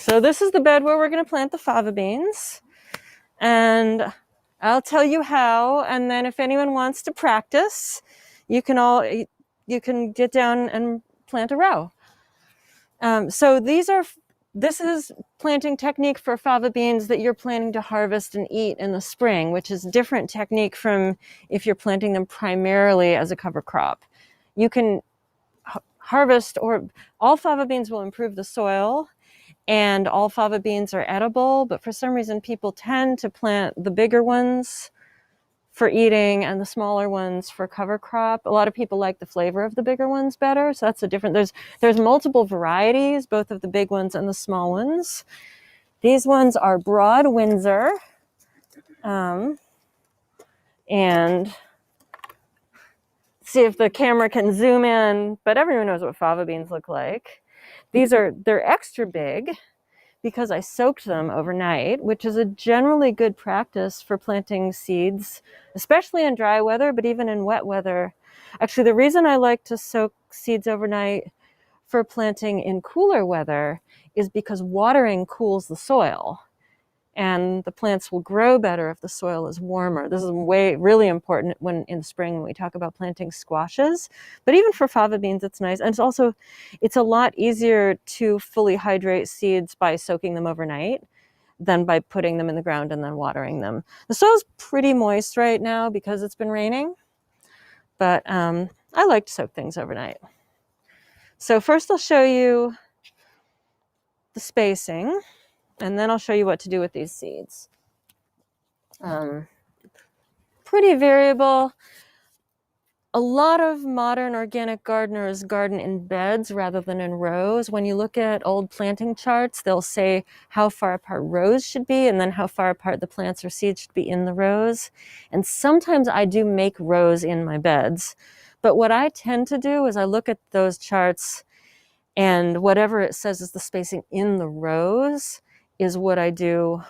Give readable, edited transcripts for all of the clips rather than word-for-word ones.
So this is the bed where we're going to plant the fava beans. And I'll tell you how, and then if anyone wants to practice, you can get down and plant a row. So this is planting technique for fava beans that you're planning to harvest and eat in the spring, which is different technique from if you're planting them primarily as a cover crop. You can harvest, or all fava beans will improve the soil, and all fava beans are edible, but for some reason people tend to plant the bigger ones for eating and the smaller ones for cover crop. A lot of people like the flavor of the bigger ones better, so that's a different, there's multiple varieties, both of the big ones and the small ones. These ones are Broad Windsor, and see if the camera can zoom in, but everyone knows what fava beans look like. They're extra big because I soaked them overnight, which is a generally good practice for planting seeds, especially in dry weather, but even in wet weather. Actually, the reason I like to soak seeds overnight for planting in cooler weather is because watering cools the soil, and the plants will grow better if the soil is warmer. This is really important when in spring when we talk about planting squashes, but even for fava beans it's nice. And it's a lot easier to fully hydrate seeds by soaking them overnight than by putting them in the ground and then watering them. The soil's pretty moist right now because it's been raining, but I like to soak things overnight. So first I'll show you the spacing, and then I'll show you what to do with these seeds. Pretty variable. A lot of modern organic gardeners garden in beds rather than in rows. When you look at old planting charts, they'll say how far apart rows should be and then how far apart the plants or seeds should be in the rows. And sometimes I do make rows in my beds. But what I tend to do is I look at those charts, and whatever it says is the spacing in the rows is what I do.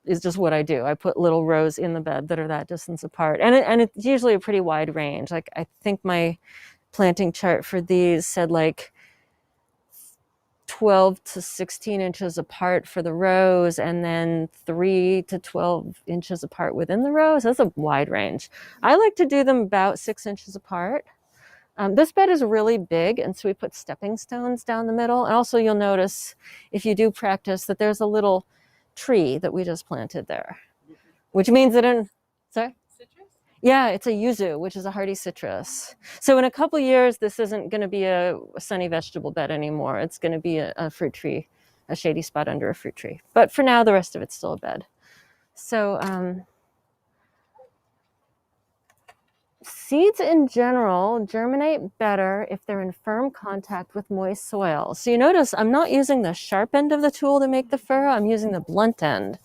Is just what I do. I put little rows in the bed that are that distance apart. And it's usually a pretty wide range. Like I think my planting chart for these said like 12 to 16 inches apart for the rows, and then 3 to 12 inches apart within the rows. That's a wide range. I like to do them about 6 inches apart. This bed is really big, and so we put stepping stones down the middle. And also you'll notice if you do practice that there's a little tree that we just planted there, which means that sorry? Citrus? Yeah, it's a yuzu, which is a hardy citrus. So in a couple years, this isn't going to be a sunny vegetable bed anymore. It's going to be a fruit tree, a shady spot under a fruit tree. But for now, the rest of it's still a bed. So seeds in general germinate better if they're in firm contact with moist soil. So you notice I'm not using the sharp end of the tool to make the furrow, I'm using the blunt end.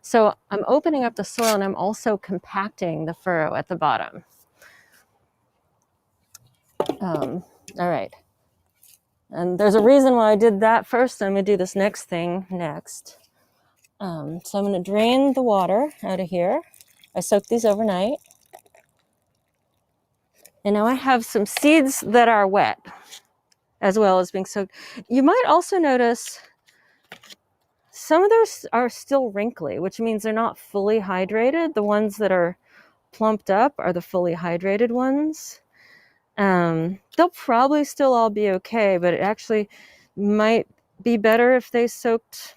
So I'm opening up the soil and I'm also compacting the furrow at the bottom. All right. And there's a reason why I did that first. I'm going to do this next thing next. So I'm going to drain the water out of here. I soaked these overnight. And now I have some seeds that are wet as well as being soaked. You might also notice some of those are still wrinkly, which means they're not fully hydrated. The ones that are plumped up are the fully hydrated ones. They'll probably still all be okay, but it actually might be better if they soaked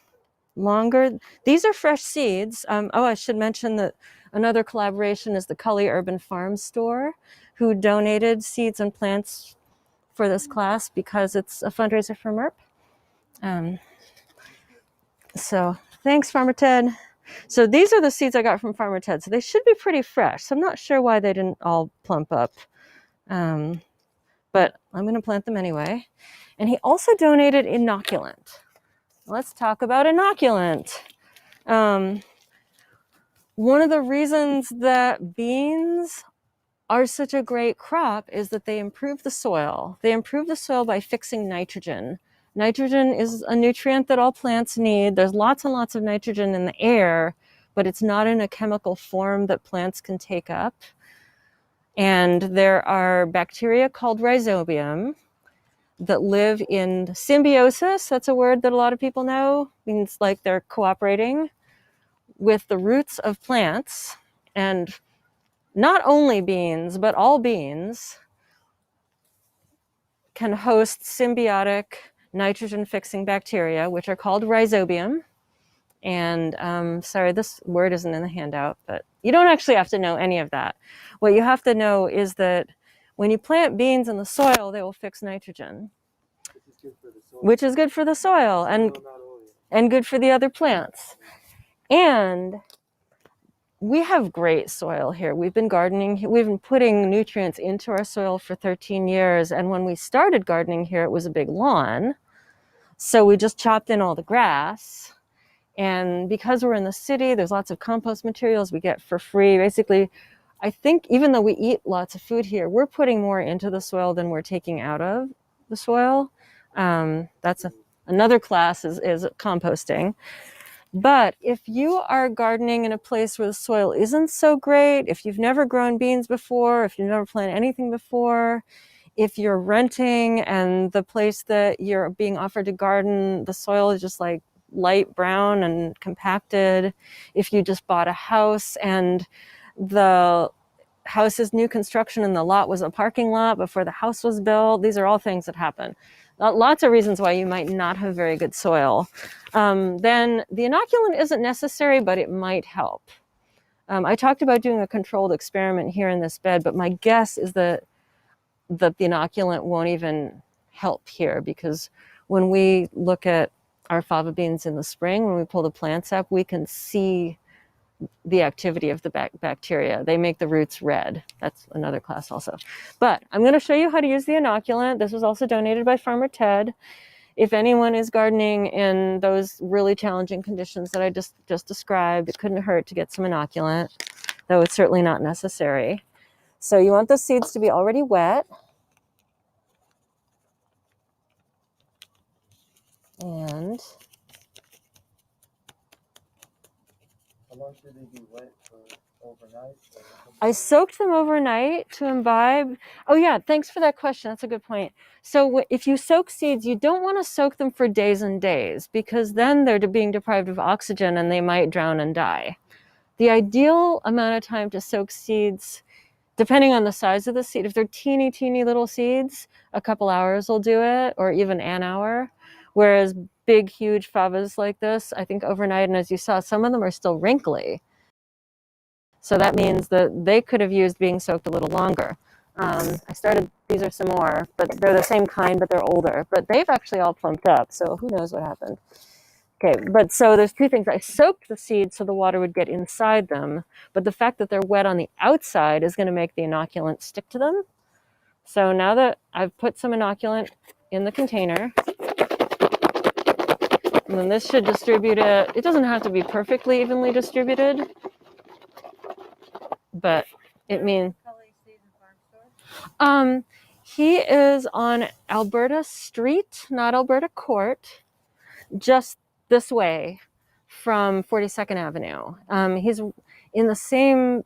longer. These are fresh seeds. I should mention that another collaboration is the Cully Urban Farm Store, who donated seeds and plants for this class because it's a fundraiser for MERP. So thanks, Farmer Ted. So these are the seeds I got from Farmer Ted. So they should be pretty fresh. So I'm not sure why they didn't all plump up. But I'm going to plant them anyway. And he also donated inoculant. Let's talk about inoculant. One of the reasons that beans are such a great crop is that they improve the soil. They improve the soil by fixing nitrogen. Nitrogen is a nutrient that all plants need. There's lots and lots of nitrogen in the air, but it's not in a chemical form that plants can take up. And there are bacteria called rhizobium that live in symbiosis. That's a word that a lot of people know. It means like they're cooperating with the roots of plants. And not only beans, but all beans can host symbiotic nitrogen-fixing bacteria, which are called rhizobium. And sorry, this word isn't in the handout, but you don't actually have to know any of that. What you have to know is that when you plant beans in the soil, they will fix nitrogen, which is good for the soil and good for the other plants. And we have great soil here. We've been gardening, we've been putting nutrients into our soil for 13 years. And when we started gardening here, it was a big lawn. So we just chopped in all the grass. And because we're in the city, there's lots of compost materials we get for free. Basically, I think even though we eat lots of food here, we're putting more into the soil than we're taking out of the soil. That's another class is composting. But if you are gardening in a place where the soil isn't so great, if you've never grown beans before, if you've never planted anything before, if you're renting and the place that you're being offered to garden, the soil is just like light brown and compacted, if you just bought a house and the house is new construction and the lot was a parking lot before the house was built, these are all things that happen. Lots of reasons why you might not have very good soil. Then the inoculant isn't necessary, but it might help. I talked about doing a controlled experiment here in this bed, but my guess is that the inoculant won't even help here, because when we look at our fava beans in the spring, when we pull the plants up, we can see the activity of the bacteria. They make the roots red. That's another class also. But I'm going to show you how to use the inoculant. This was also donated by Farmer Ted. If anyone is gardening in those really challenging conditions that I just described, it couldn't hurt to get some inoculant, though it's certainly not necessary. So you want the seeds to be already wet. And how long should they be wet for overnight? I soaked them overnight to imbibe. Oh yeah, thanks for that question. That's a good point. So if you soak seeds, you don't want to soak them for days and days, because then they're being deprived of oxygen and they might drown and die. The ideal amount of time to soak seeds, depending on the size of the seed, if they're teeny, teeny little seeds, a couple hours will do it, or even an hour. Whereas big, huge favas like this, I think overnight, and as you saw, some of them are still wrinkly. So that means that they could have used being soaked a little longer. These are some more, but they're the same kind, but they're older. But they've actually all plumped up, so who knows what happened. Okay, but so there's two things. I soaked the seeds so the water would get inside them, but the fact that they're wet on the outside is going to make the inoculant stick to them. So now that I've put some inoculant in the container, and then this should distribute it. It doesn't have to be perfectly evenly distributed, but it means he is on Alberta Street, not Alberta Court, just this way from 42nd Avenue. He's in the same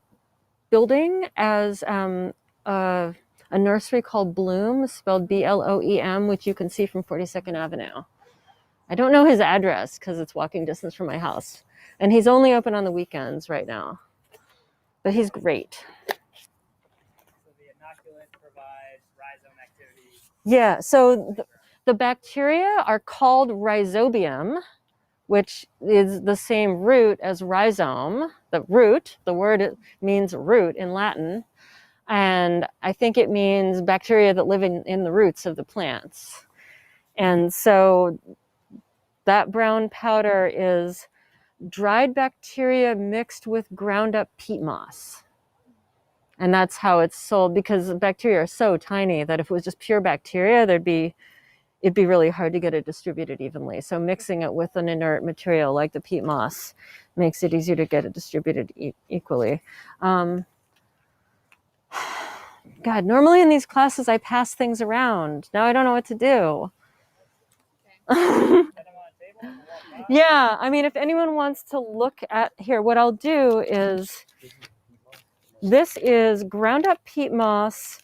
building as a nursery called Bloom, spelled Bloem, which you can see from 42nd Avenue. I don't know his address because it's walking distance from my house. And he's only open on the weekends right now. But he's great. So the inoculant provides rhizome activity. Yeah, so the bacteria are called rhizobium, which is the same root as rhizome. The root, the word means root in Latin. And I think it means bacteria that live in the roots of the plants. And so that brown powder is dried bacteria mixed with ground up peat moss. And that's how it's sold, because bacteria are so tiny that if it was just pure bacteria, it'd be really hard to get it distributed evenly. So mixing it with an inert material like the peat moss makes it easier to get it distributed equally. God, normally in these classes I pass things around. Now I don't know what to do. Yeah, I mean, if anyone wants to look at here, what I'll do is, this is ground up peat moss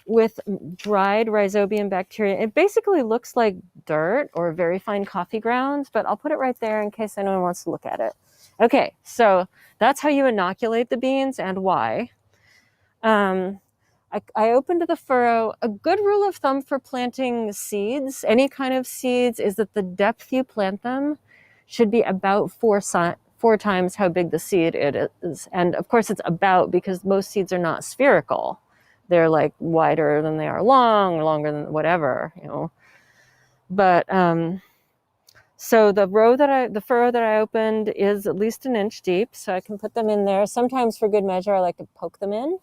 with dried rhizobium bacteria. It basically looks like dirt or very fine coffee grounds, but I'll put it right there in case anyone wants to look at it. Okay, so that's how you inoculate the beans and why. I opened the furrow. A good rule of thumb for planting seeds, any kind of seeds, is that the depth you plant them should be about four times how big the seed it is. And of course it's about, because most seeds are not spherical. They're like wider than they are long, longer than whatever, you know. But so the furrow that I opened is at least an inch deep, so I can put them in there. Sometimes for good measure, I like to poke them in.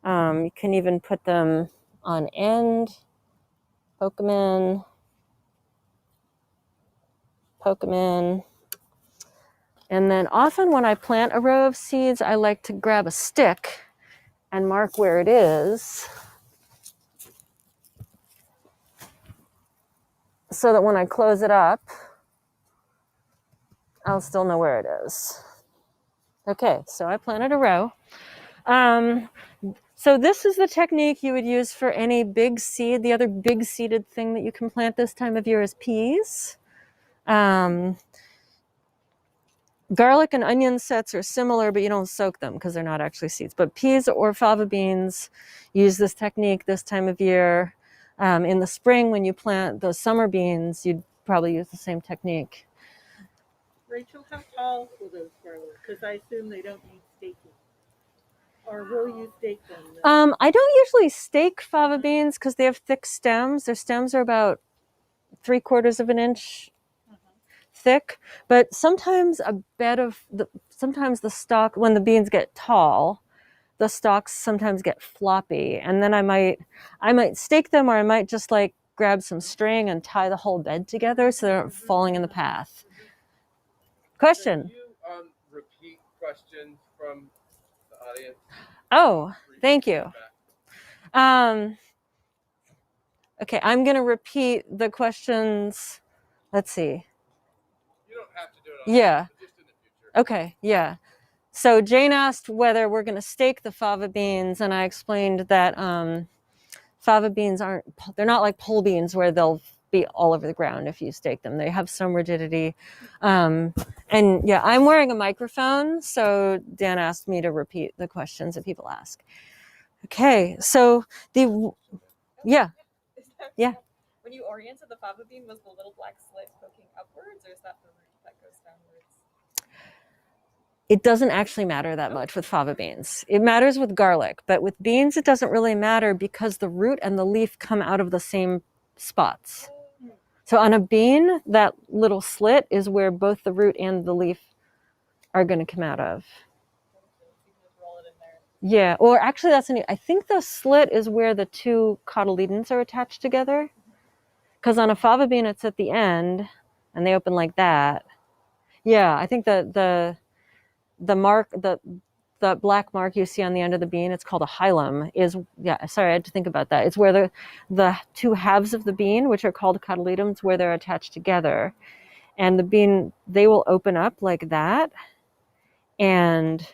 You can even put them on end, poke them in, poke them in. And then often when I plant a row of seeds, I like to grab a stick and mark where it is, so that when I close it up, I'll still know where it is. Okay, so I planted a row. So this is the technique you would use for any big seed. The other big seeded thing that you can plant this time of year is peas. Garlic and onion sets are similar, but you don't soak them because they're not actually seeds. But peas or fava beans use this technique this time of year. In the spring, when you plant those summer beans, you'd probably use the same technique. Rachel, how tall will those grow? Because I assume they don't need staking. Or will you stake them? I don't usually stake fava beans because they have thick stems. Their stems are about 3/4 of an inch thick, but sometimes sometimes the stalk, when the beans get tall, the stalks sometimes get floppy, and then I might stake them, or I might just like grab some string and tie the whole bed together so they're not falling in the path. Question. Can you repeat questions from the audience? Oh, thank you. Okay, I'm going to repeat the questions. Let's see. You don't have to do it on Yeah. but just in the future. Okay, yeah. So Jane asked whether we're going to stake the fava beans, and I explained that fava beans they're not like pole beans where they'll be all over the ground if you stake them. They have some rigidity. And yeah, I'm wearing a microphone, so Dan asked me to repeat the questions that people ask. Okay, so yeah. When you oriented the fava bean, was the little black slit poking upwards, or is that the root that goes downwards? It doesn't actually matter that much with fava beans. It matters with garlic, but with beans, it doesn't really matter because the root and the leaf come out of the same spots. So on a bean, that little slit is where both the root and the leaf are going to come out of. Yeah, or actually I think the slit is where the two cotyledons are attached together. Because on a fava bean, it's at the end, and they open like that. Yeah, I think the black mark you see on the end of the bean, it's called a hilum, sorry, I had to think about that. It's where the two halves of the bean, which are called cotyledons, where they're attached together. And the bean, they will open up like that, and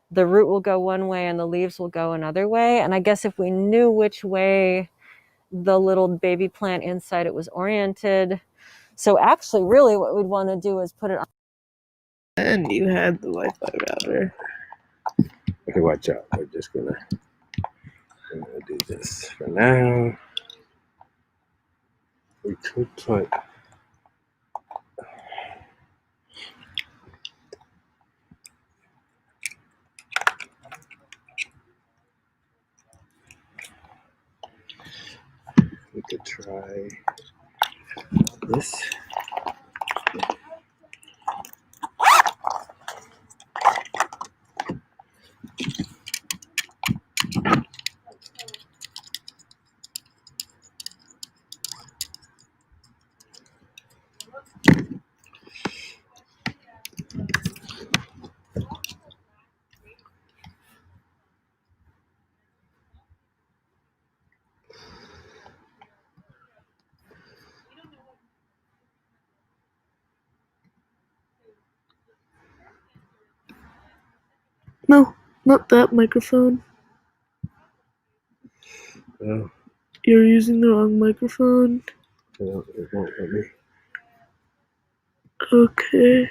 the root will go one way and the leaves will go another way. And I guess if we knew which way the little baby plant inside it was oriented. So actually, really what we'd want to do is put it on. And you had the Wi-Fi router. Okay, watch out. We're just gonna do this for now. We could put try this. No, not that microphone. Oh, You're using the wrong microphone. no, it won't let me. Okay.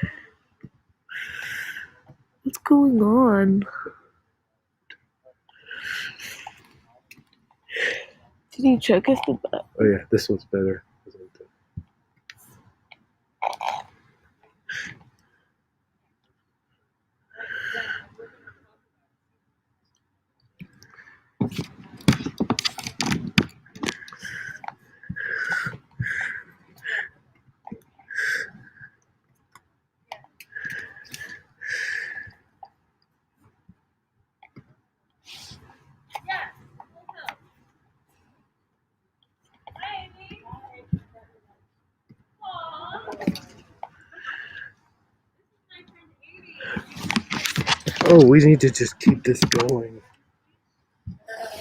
What's going on? Did you check if the Oh yeah, this one's better. Oh, we need to just keep this going.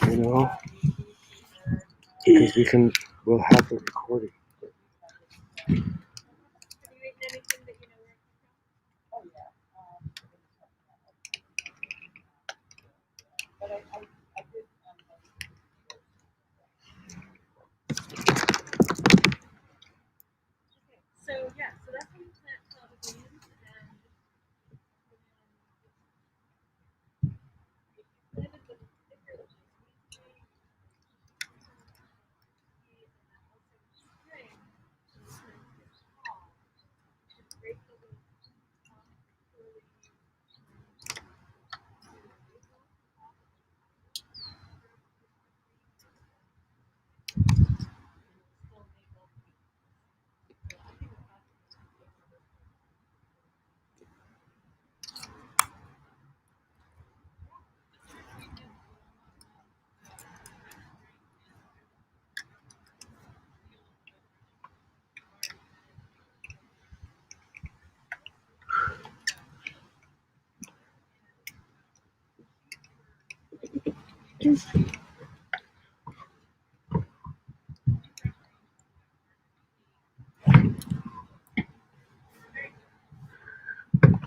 You know? Because we'll have a recording.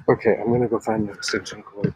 Okay, I'm gonna go find the extension cord.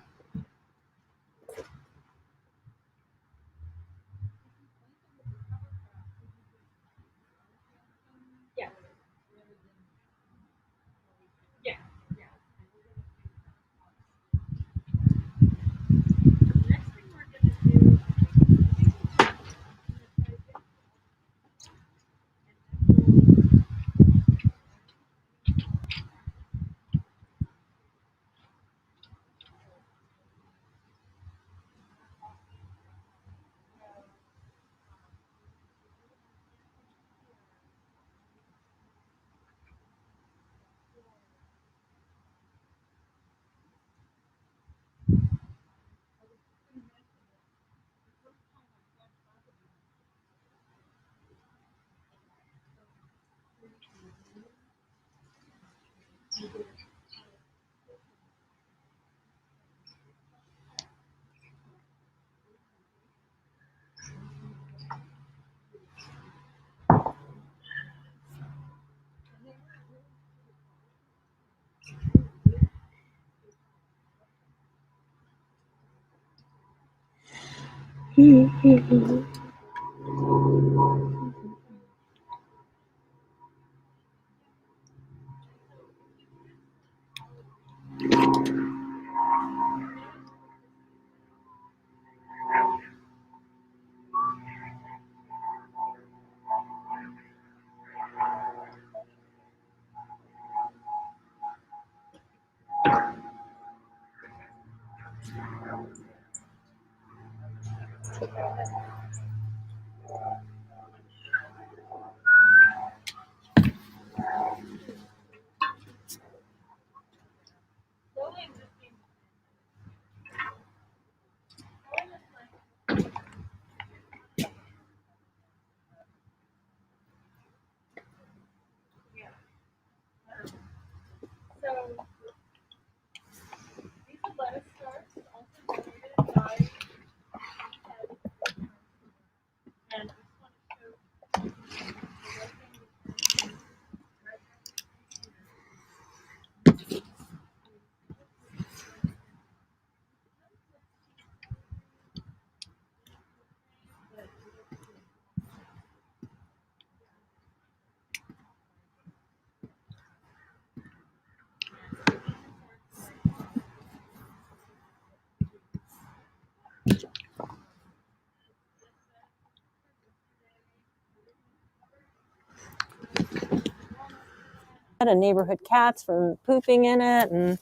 and neighborhood cats from pooping in it. And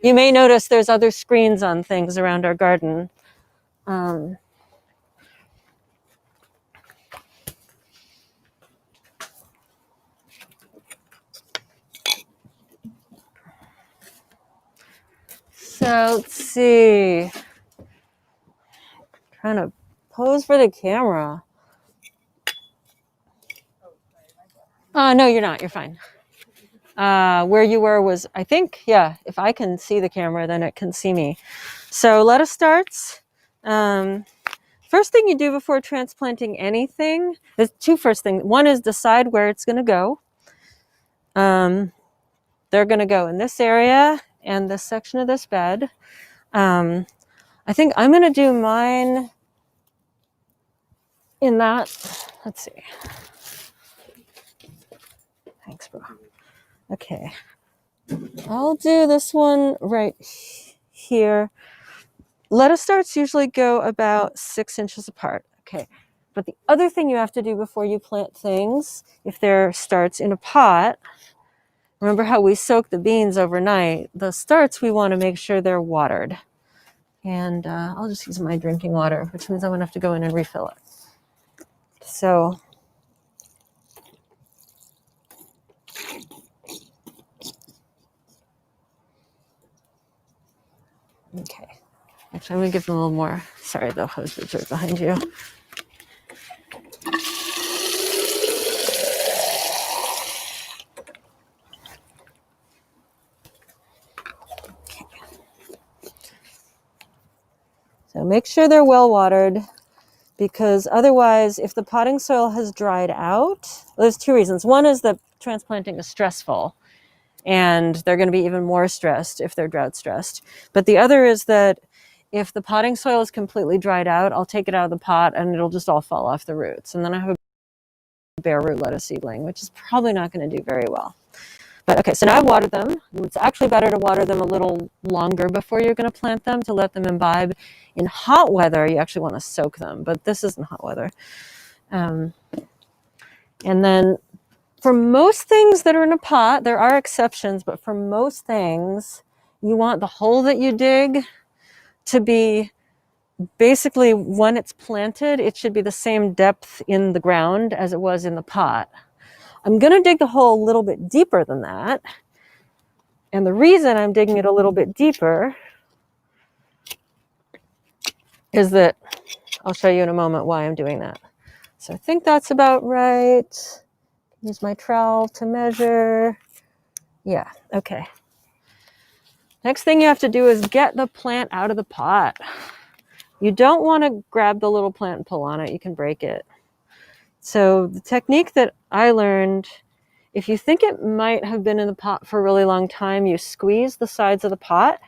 you may notice there's other screens on things around our garden. So let's see. Trying to pose for the camera. No, you're not. You're fine. Where you were was, I think, yeah, if I can see the camera, then it can see me. So lettuce starts. First thing you do before transplanting anything, there's two first things. One is decide where it's going to go. They're going to go in this area and this section of this bed. I think I'm going to do mine in that. Let's see. Thanks, bro. Okay. I'll do this one right here. Lettuce starts usually go about 6 inches apart. Okay. But the other thing you have to do before you plant things, if they're starts in a pot, remember how we soak the beans overnight? The starts, we want to make sure they're watered. And I'll just use my drinking water, which means I'm going to have to go in and refill it. So, okay. Actually, I'm going to give them a little more. Sorry, the hose is right behind you. Okay. So make sure they're well watered, because otherwise, if the potting soil has dried out, well, there's two reasons. One is that transplanting is stressful, and they're going to be even more stressed if they're drought stressed. But the other is that if the potting soil is completely dried out, I'll take it out of the pot and it'll just all fall off the roots. And then I have a bare root lettuce seedling, which is probably not going to do very well. But okay, so now I've watered them. It's actually better to water them a little longer before you're going to plant them to let them imbibe. In hot weather, you actually want to soak them, but this isn't hot weather. And then for most things that are in a pot, there are exceptions, but for most things, you want the hole that you dig to be basically, when it's planted, it should be the same depth in the ground as it was in the pot. I'm going to dig the hole a little bit deeper than that. And the reason I'm digging it a little bit deeper is that I'll show you in a moment why I'm doing that. So I think that's about right. Use my trowel to measure. Yeah, okay. Next thing you have to do is get the plant out of the pot. You don't want to grab the little plant and pull on it. You can break it. So the technique that I learned, if you think it might have been in the pot for a really long time, you squeeze the sides of the pot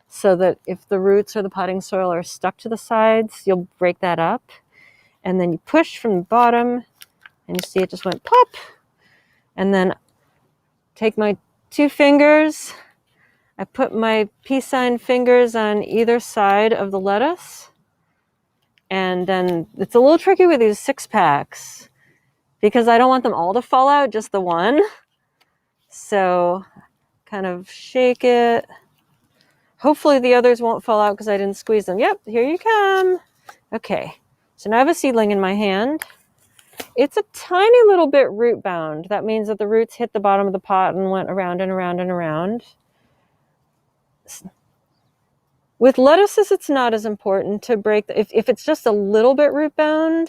so that if the roots or the potting soil are stuck to the sides, you'll break that up. And then you push from the bottom and you see it just went pop. And then take my 2 fingers. I put my peace sign fingers on either side of the lettuce. And then it's a little tricky with these 6-packs because I don't want them all to fall out, just the one. So kind of shake it. Hopefully the others won't fall out because I didn't squeeze them. Yep, here you come. Okay, so now I have a seedling in my hand. It's a tiny little bit root bound. That means that the roots hit the bottom of the pot and went around and around and around. With lettuces, it's not as important to break. If it's just a little bit root bound,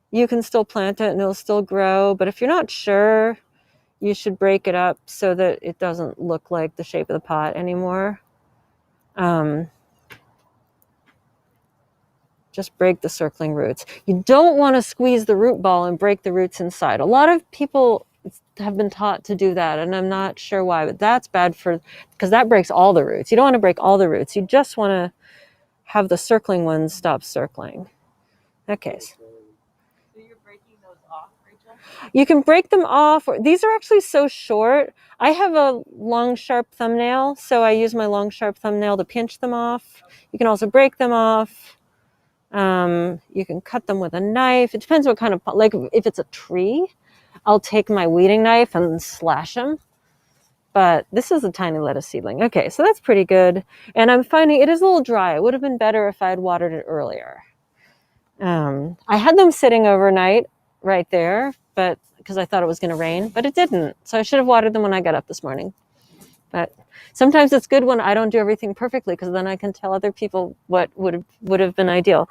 you can still plant it and it'll still grow. But if you're not sure, you should break it up so that it doesn't look like the shape of the pot anymore. Just break the circling roots. You don't want to squeeze the root ball and break the roots inside. A lot of people have been taught to do that, and I'm not sure why, but that's bad because that breaks all the roots. You don't want to break all the roots. You just want to have the circling ones stop circling. Okay. So you're breaking those off, Rachel? You can break them off. These are actually so short. I have a long, sharp thumbnail, so I use my long, sharp thumbnail to pinch them off. You can also break them off. You can cut them with a knife. It depends what kind of, like if it's a tree, I'll take my weeding knife and slash them. but this is a tiny lettuce seedling. Okay, so that's pretty good. And I'm finding it is a little dry. It would have been better if I had watered it earlier. I had them sitting overnight right there, but because I thought it was going to rain, but it didn't. So I should have watered them when I got up this morning. But sometimes it's good when I don't do everything perfectly, because then I can tell other people what would have been ideal.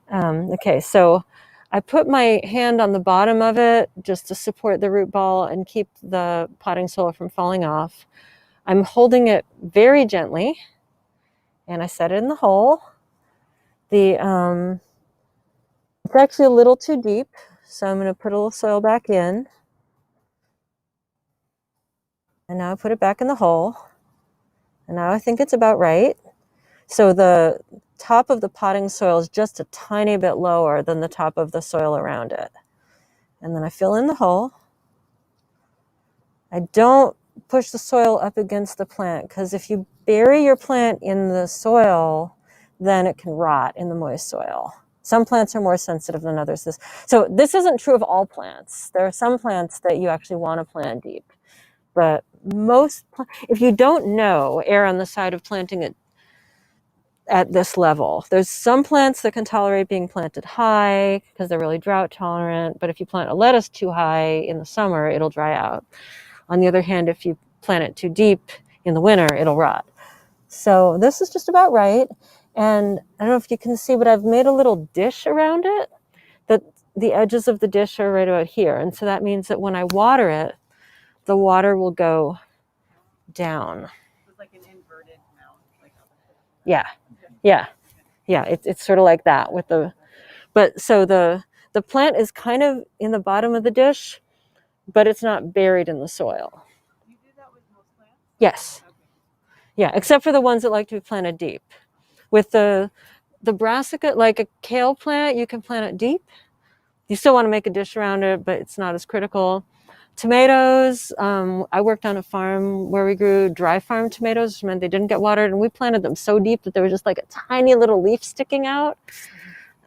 Okay, so I put my hand on the bottom of it just to support the root ball and keep the potting soil from falling off. I'm holding it very gently, and I set it in the hole. It's actually a little too deep, so I'm going to put a little soil back in. And now I put it back in the hole. And now I think it's about right. So the top of the potting soil is just a tiny bit lower than the top of the soil around it. And then I fill in the hole. I don't push the soil up against the plant, because if you bury your plant in the soil, then it can rot in the moist soil. Some plants are more sensitive than others. So this isn't true of all plants. There are some plants that you actually want to plant deep. But if you don't know, err on the side of planting it at this level. There's some plants that can tolerate being planted high because they're really drought tolerant. But if you plant a lettuce too high in the summer, it'll dry out. On the other hand, if you plant it too deep in the winter, it'll rot. So this is just about right. And I don't know if you can see, but I've made a little dish around it. That the edges of the dish are right about here. And so that means that when I water it, the water will go down. It's like an inverted mount. Yeah. It's sort of like that but so the plant is kind of in the bottom of the dish, but it's not buried in the soil. You do that with most plants? Yes. Okay. Yeah, except for the ones that like to be planted deep. With the brassica, like a kale plant, you can plant it deep. You still want to make a dish around it, but it's not as critical. Tomatoes, I worked on a farm where we grew dry farm tomatoes, which meant they didn't get watered, and we planted them so deep that there was just like a tiny little leaf sticking out.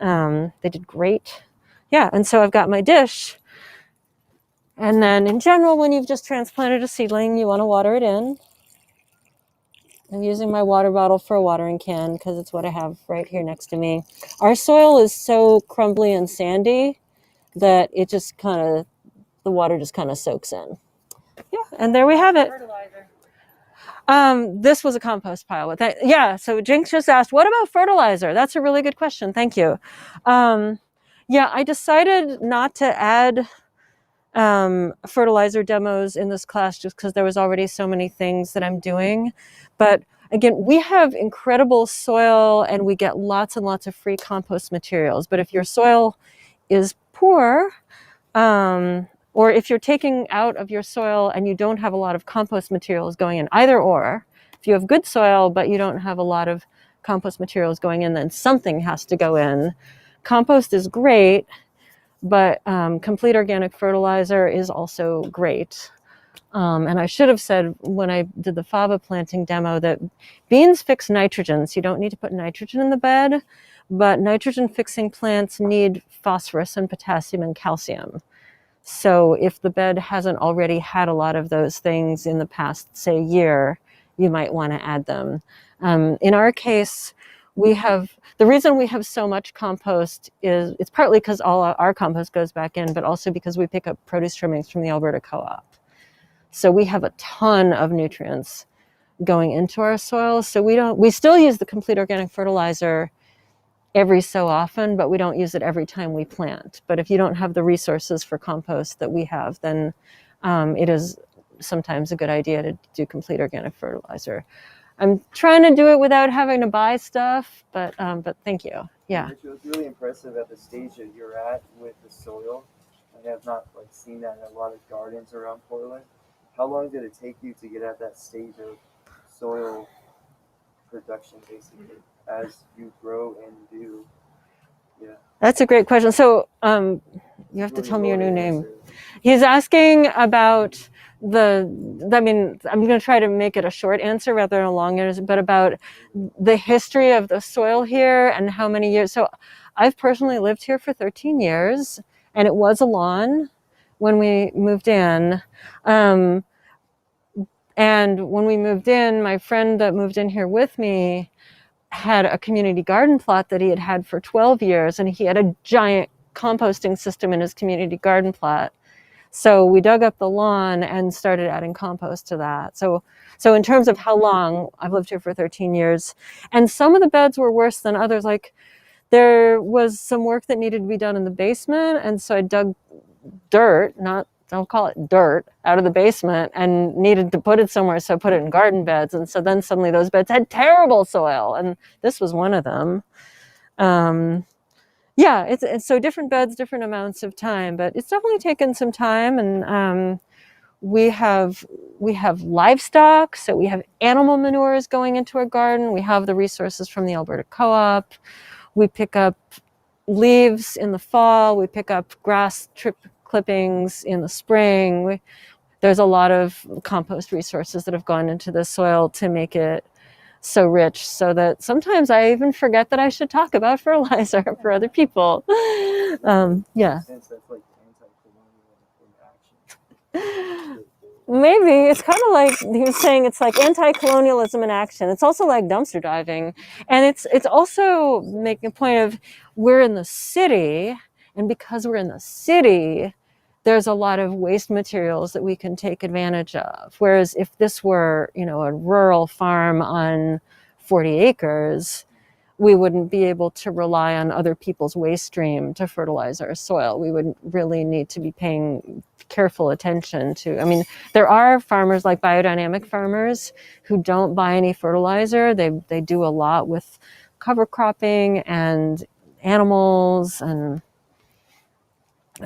They did great. Yeah, and so I've got my dish. And then in general, when you've just transplanted a seedling, you want to water it in. I'm using my water bottle for a watering can because it's what I have right here next to me. Our soil is so crumbly and sandy that it just the water just kind of soaks in. Yeah, and there we have it. Fertilizer. This was a compost pile. So Jinx just asked, what about fertilizer? That's a really good question. Thank you. I decided not to add fertilizer demos in this class just because there was already so many things that I'm doing. But again, we have incredible soil and we get lots and lots of free compost materials. But if your soil is poor, or if you're taking out of your soil and you don't have a lot of compost materials going in, either or, if you have good soil but you don't have a lot of compost materials going in, then something has to go in. Compost is great, but complete organic fertilizer is also great. And I should have said when I did the fava planting demo that beans fix nitrogen, so you don't need to put nitrogen in the bed, but nitrogen fixing plants need phosphorus and potassium and calcium. So if the bed hasn't already had a lot of those things in the past, say, year, you might want to add them. In our case, the reason we have so much compost is it's partly because all our compost goes back in, but also because we pick up produce trimmings from the Alberta Co-op. So we have a ton of nutrients going into our soil. So we still use the complete organic fertilizer every so often, but we don't use it every time we plant. But if you don't have the resources for compost that we have, then it is sometimes a good idea to do complete organic fertilizer. I'm trying to do it without having to buy stuff, but thank you. Yeah. Rachel, it's really impressive at the stage that you're at with the soil. I have not seen that in a lot of gardens around Portland. How long did it take you to get at that stage of soil production, basically, as you grow and do? Yeah. That's a great question. So you have to tell me your new name. He's asking about I'm going to try to make it a short answer rather than a long answer, but about the history of the soil here and how many years. So I've personally lived here for 13 years, and it was a lawn when we moved in. And when we moved in, my friend that moved in here with me had a community garden plot that he had had for 12 years, and he had a giant composting system in his community garden plot. So we dug up the lawn and started adding compost to that. So in terms of how long, I've lived here for 13 years, and some of the beds were worse than others. Like there was some work that needed to be done in the basement, and so I dug dirt, don't call it dirt, out of the basement and needed to put it somewhere, so I put it in garden beds. And so then suddenly those beds had terrible soil, and this was one of them. Yeah, it's so different beds, different amounts of time, but it's definitely taken some time. And we have livestock, so we have animal manures going into our garden. We have the resources from the Alberta Co-op. We pick up leaves in the fall. We pick up grass clippings in the spring. There's a lot of compost resources that have gone into the soil to make it so rich, so that sometimes I even forget that I should talk about fertilizer for other people. Yeah. Since that's like anti-colonial in action. Maybe it's kind of like he was saying, it's like anti-colonialism in action. It's also like dumpster diving, and it's also making a point of we're in the city, and because we're in the city, there's a lot of waste materials that we can take advantage of. Whereas if this were, a rural farm on 40 acres, we wouldn't be able to rely on other people's waste stream to fertilize our soil. We would really need to be paying careful attention to. I mean, there are farmers like biodynamic farmers who don't buy any fertilizer. They do a lot with cover cropping and animals and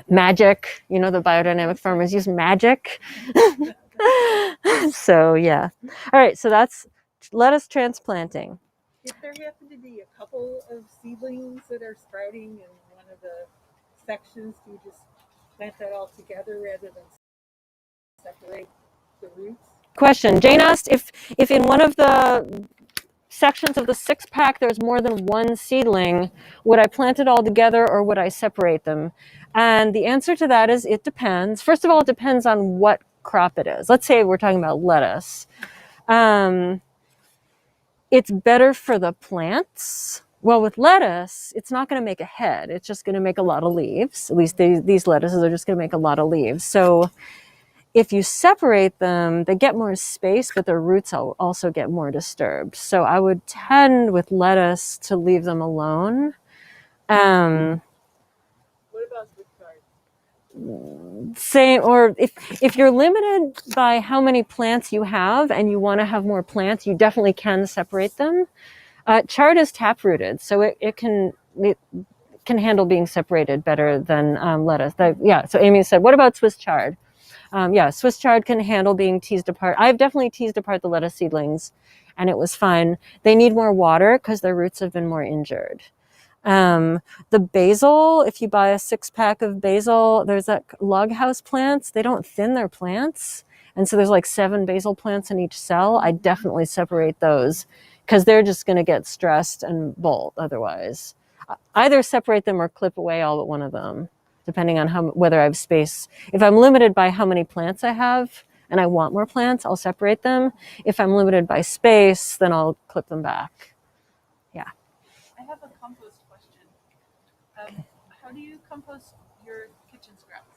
magic. The biodynamic farmers use magic. So yeah. All right, so that's lettuce transplanting. If there happen to be a couple of seedlings that are sprouting in one of the sections, do you just plant that all together rather than separate the roots? Question. Jane asked if in one of the sections of the 6-pack there's more than one seedling, would I plant it all together or would I separate them? And the answer to that is it depends. First of all, it depends on what crop it is. Let's say we're talking about lettuce. It's better for the plants. Well, with lettuce, it's not going to make a head. It's just going to make a lot of leaves. At least these lettuces are just going to make a lot of leaves. So if you separate them, they get more space, but their roots also get more disturbed. So I would tend with lettuce to leave them alone. What about Swiss chard? Same, or if you're limited by how many plants you have and you want to have more plants, you definitely can separate them. Chard is tap-rooted, so it can handle being separated better than lettuce. So Amy said, what about Swiss chard? Swiss chard can handle being teased apart. I've definitely teased apart the lettuce seedlings, and it was fine. They need more water because their roots have been more injured. The basil, if you buy a 6-pack of basil, there's that log house plants. They don't thin their plants. And so there's like 7 basil plants in each cell. I definitely separate those because they're just going to get stressed and bolt otherwise. Either separate them or clip away all but one of them, depending on whether I have space. If I'm limited by how many plants I have and I want more plants, I'll separate them. If I'm limited by space, then I'll clip them back. Yeah. I have a compost question. How do you compost your kitchen scraps?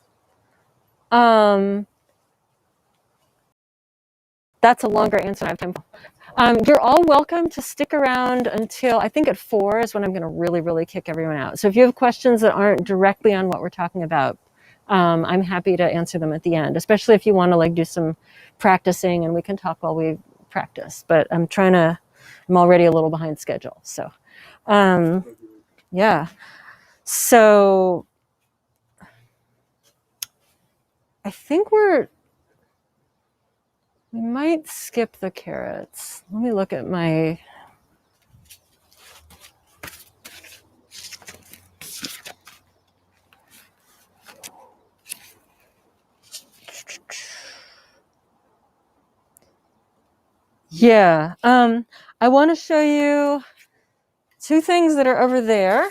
That's a longer answer. I have time. You're all welcome to stick around until I think at 4 is when I'm going to really, really kick everyone out. So if you have questions that aren't directly on what we're talking about, I'm happy to answer them at the end, especially if you want to do some practicing and we can talk while we practice. But I'm already a little behind schedule. So, yeah. So I think we might skip the carrots. Let me look at my... Yeah, I want to show you 2 things that are over there.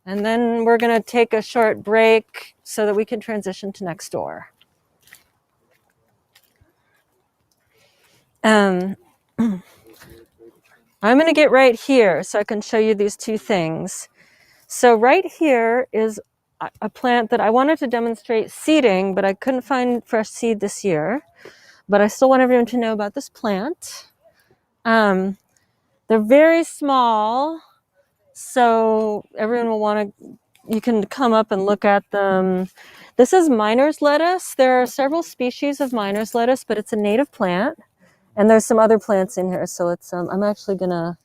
And then we're going to take a short break so that we can transition to next door. I'm going to get right here so I can show you these two things. So right here is a plant that I wanted to demonstrate seeding, but I couldn't find fresh seed this year. But I still want everyone to know about this plant. They're very small, so everyone will want to, you can come up and look at them. This is miner's lettuce. There are several species of miner's lettuce, but it's a native plant. And there's some other plants in here, so it's, I'm actually gonna,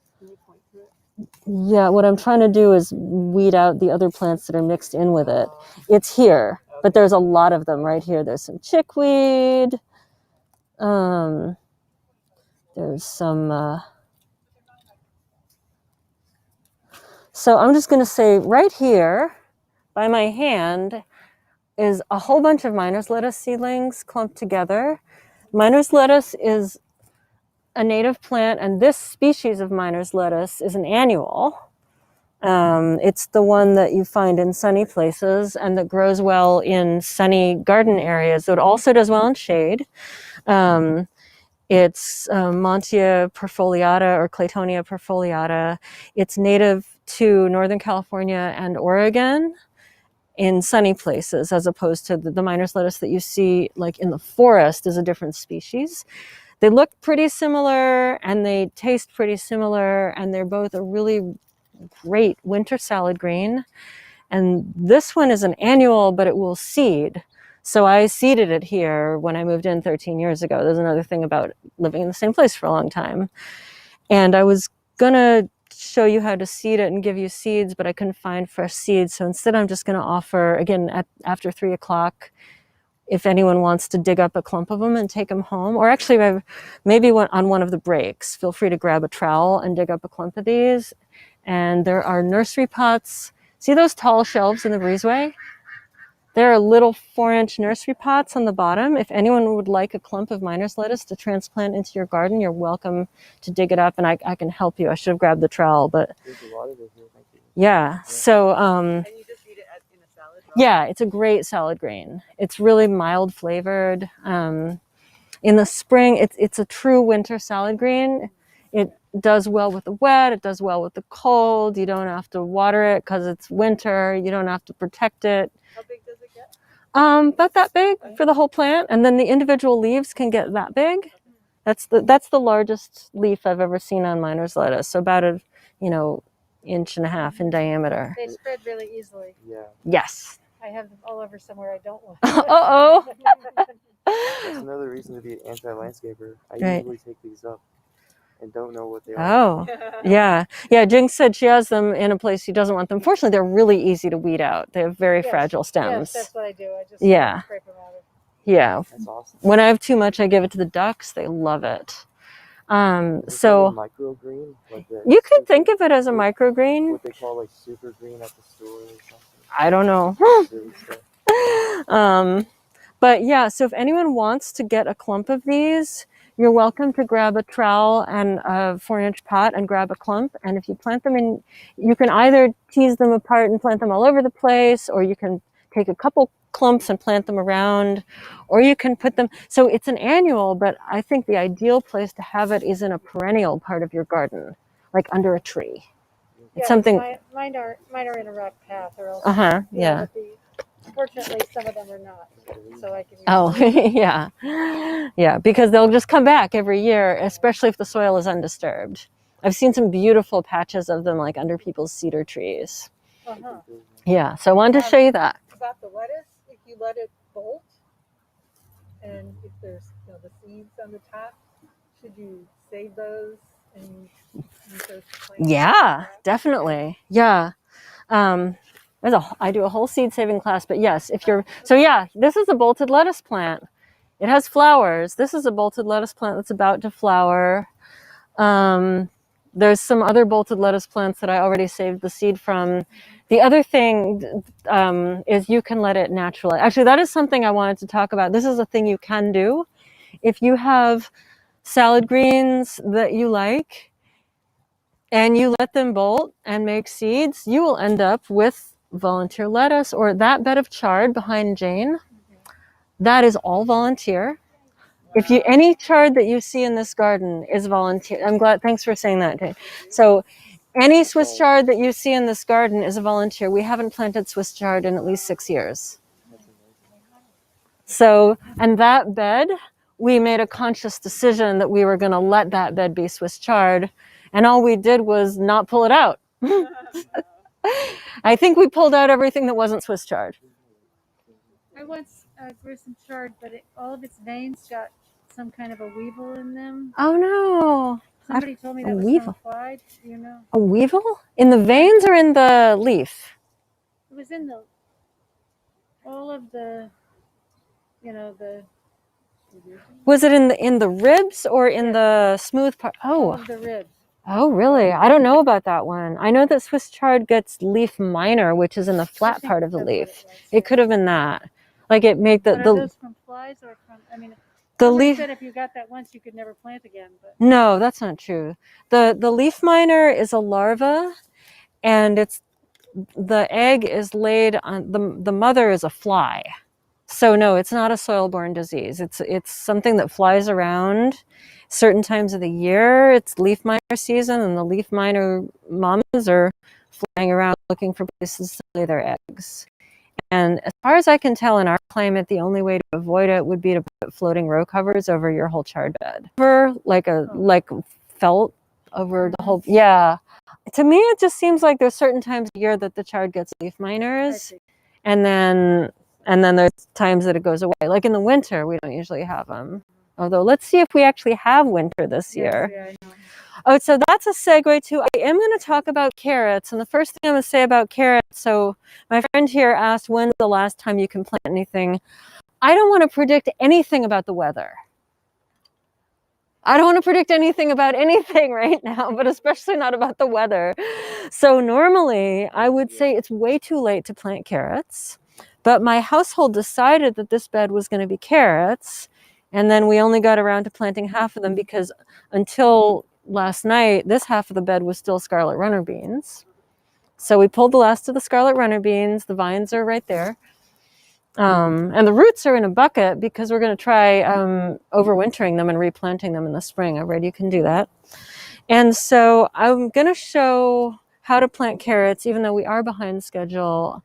yeah, what I'm trying to do is weed out the other plants that are mixed in with it. It's here, but there's a lot of them right here. There's some chickweed. There's some, so I'm just gonna say right here by my hand is a whole bunch of miner's lettuce seedlings clumped together. Miner's lettuce is a native plant, and this species of miner's lettuce is an annual. It's the one that you find in sunny places and that grows well in sunny garden areas. So it also does well in shade. It's Montia perfoliata or Claytonia perfoliata. It's native to Northern California and Oregon in sunny places, as opposed to the miner's lettuce that you see like in the forest is a different species. They look pretty similar and they taste pretty similar, and they're both a really great winter salad green. And this one is an annual, but it will seed. So I seeded it here when I moved in 13 years ago. There's another thing about living in the same place for a long time. And I was gonna show you how to seed it and give you seeds, but I couldn't find fresh seeds. So instead I'm just gonna offer, again, after 3 o'clock, if anyone wants to dig up a clump of them and take them home, or actually maybe on one of the breaks, feel free to grab a trowel and dig up a clump of these. And there are nursery pots. See those tall shelves in the breezeway? There are little 4-inch nursery pots on the bottom. If anyone would like a clump of miner's lettuce to transplant into your garden, you're welcome to dig it up, and I can help you. I should have grabbed the trowel, but There's a lot of it here. Thank you. yeah. So And you just eat it in a salad? yeah, it's a great salad green. It's really mild flavored. In the spring, it's a true winter salad green. It does well with the wet. It does well with the cold. You don't have to water it because it's winter. You don't have to protect it. How big does it get? About that big for the whole plant, and then the individual leaves can get that big. That's the largest leaf I've ever seen on miner's lettuce. So about a 1.5 inch in diameter. They spread really easily. Yeah. Yes. I have them all over somewhere I don't want. Uh-oh. That's another reason to be an anti-landscaper. I Right. usually take these up and don't know what they are. Oh, yeah. Jinx said she has them in a place she doesn't want them. Fortunately, they're really easy to weed out. They have very Yes. fragile Yes, stems. that's what I do. I just Yeah. scrape them out of. Yeah. That's awesome. When I have too much, I give it to the ducks. They love it. Is it called a microgreen? Like the You could super- think of it as a microgreen. what they call like super green at the store or something. I don't know. Silly stuff. But yeah, so if anyone wants to get a clump of these, you're welcome to grab a trowel and a 4-inch pot and grab a clump. And if you plant them in, you can either tease them apart and plant them all over the place, or you can take a couple clumps and plant them around, or you can put them, so it's an annual, but I think the ideal place to have it is in a perennial part of your garden, like under a tree. It's something. Mine are in a rock path, or else. Yeah. But fortunately, some of them are not, so I can. Use Oh, them. yeah, because they'll just come back every year, especially if the soil is undisturbed. I've seen some beautiful patches of them, like under people's cedar trees. Uh-huh. Yeah, so I wanted to show you that. About the lettuce, if you let it bolt, and if there's the seeds on the top, should you save those and use those to plant? Yeah, definitely. Yeah. I do a whole seed saving class, but yes, if you're, so yeah, this is a bolted lettuce plant. It has flowers. This is a bolted lettuce plant that's about to flower. There's some other bolted lettuce plants that I already saved the seed from. The other thing is you can let it naturally. Actually, that is something I wanted to talk about. This is a thing you can do. If you have salad greens that you like and you let them bolt and make seeds, you will end up with volunteer lettuce, or that bed of chard behind Jane. That is all volunteer. If you, any chard that you see in this garden is volunteer. I'm glad, thanks for saying that, Dave. So any Swiss chard that you see in this garden is a volunteer. We haven't planted Swiss chard in at least 6 years. So, and that bed, we made a conscious decision that we were going to let that bed be Swiss chard, and all we did was not pull it out. I think we pulled out everything that wasn't Swiss chard. I once grew some chard, but all of its veins got some kind of a weevil in them. Oh no. Somebody told me that A was weevil. from flies, you know. A weevil? In the veins or in the leaf? It was in all of the, the Was it in the ribs or in the smooth part? all Oh. of the ribs. Oh, really? I don't know about that one. I know that Swiss chard gets leaf minor, which is in the flat part of the leaf. It could have been that. Like it made But are those from flies or from? I mean, the somebody leaf. said if you got that once, you could never plant again. But No, that's not true. The leaf miner is a larva, and it's the egg is laid on the mother is a fly. So no, it's not a soil-borne disease. It's something that flies around certain times of the year. It's leaf miner season, and the leaf miner mamas are flying around looking for places to lay their eggs. And as far as I can tell, in our climate, the only way to avoid it would be to put floating row covers over your whole chard bed, over like felt over the whole. Yeah, to me, it just seems like there's certain times of year that the chard gets leaf miners, and then there's times that it goes away. Like in the winter, we don't usually have them. Although, let's see if we actually have winter this year. yeah, I know. Oh, so that's a segue to, I am going to talk about carrots. And the first thing I'm going to say about carrots, so my friend here asked, when's the last time you can plant anything? I don't want to predict anything about the weather. I don't want to predict anything about anything right now, but especially not about the weather. So normally I would say it's way too late to plant carrots, but my household decided that this bed was going to be carrots. And then we only got around to planting half of them because until last night, this half of the bed was still scarlet runner beans. So we pulled the last of the scarlet runner beans. The vines are right there. And the roots are in a bucket because we're going to try overwintering them and replanting them in the spring. Already you can do that. And so I'm going to show how to plant carrots, even though we are behind schedule.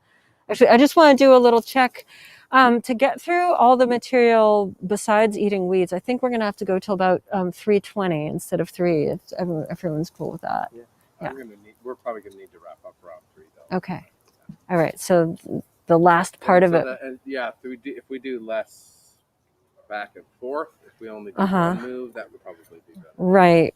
Actually, I just want to do a little check. To get through all the material besides eating weeds, I think we're going to have to go till about 3:20 instead of 3, if everyone's cool with that. Yeah. We're probably going to need to wrap up around 3, though. Okay. All right. So the last part of it. If we do less back and forth, if we only do one move, that would probably be better. Right.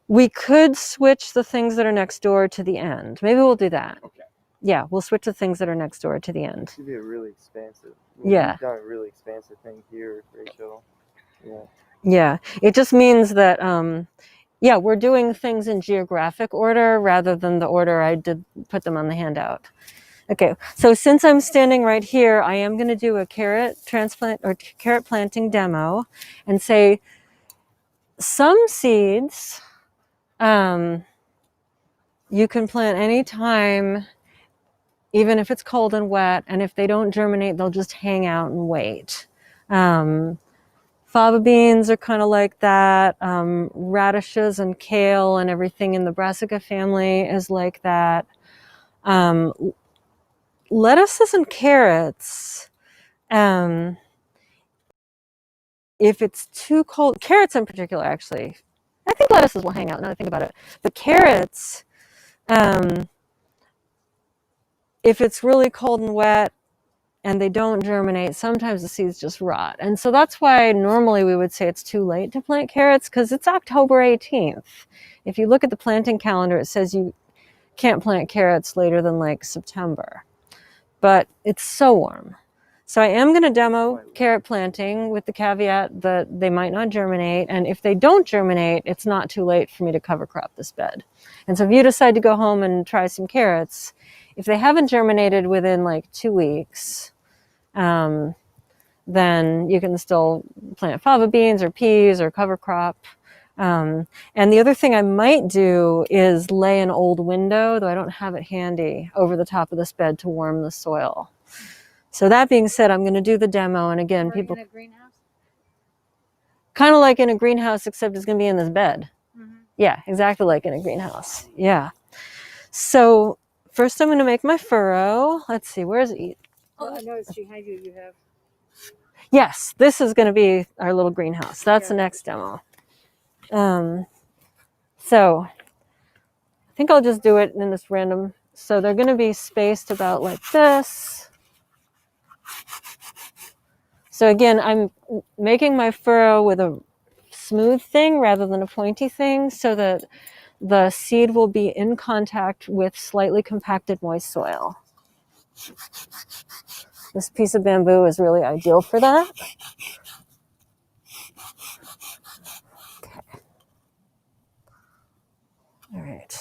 We could switch the things that are next door to the end. Maybe we'll do that. Okay. Yeah, we'll switch the things that are next door to the end. It should be a really expansive. Yeah. You've done a really expansive thing here, Rachel. Yeah. Yeah. It just means that we're doing things in geographic order rather than the order I did put them on the handout. Okay, so since I'm standing right here, I am going to do a carrot transplant or carrot planting demo and say some seeds you can plant anytime, even if it's cold and wet, and if they don't germinate, they'll just hang out and wait. Fava beans are kind of like that. Radishes and kale and everything in the brassica family is like that. Lettuces and carrots, if it's too cold, carrots in particular, actually, I think lettuces will hang out now that I think about it. But carrots, if it's really cold and wet and they don't germinate, sometimes the seeds just rot. And so that's why normally we would say it's too late to plant carrots, because it's October 18th. If you look at the planting calendar, it says you can't plant carrots later than like September. But it's so warm. So I am going to demo carrot planting with the caveat that they might not germinate. And if they don't germinate, it's not too late for me to cover crop this bed. And so if you decide to go home and try some carrots, if they haven't germinated within like 2 weeks, then you can still plant fava beans or peas or cover crop. And the other thing I might do is lay an old window, though I don't have it handy, over the top of this bed to warm the soil. So that being said, I'm going to do the demo, and again, people. In a greenhouse? Kind of like in a greenhouse, except it's going to be in this bed. Mm-hmm. Yeah, exactly like in a greenhouse. Yeah. So first I'm going to make my furrow. Let's see, where's it? Oh, I noticed behind you, you have. Yes, this is going to be our little greenhouse. That's Yeah. the next demo. So I think I'll just do it in this random. So they're going to be spaced about like this. So again, I'm making my furrow with a smooth thing rather than a pointy thing so that the seed will be in contact with slightly compacted moist soil. This piece of bamboo is really ideal for that. Okay. All right.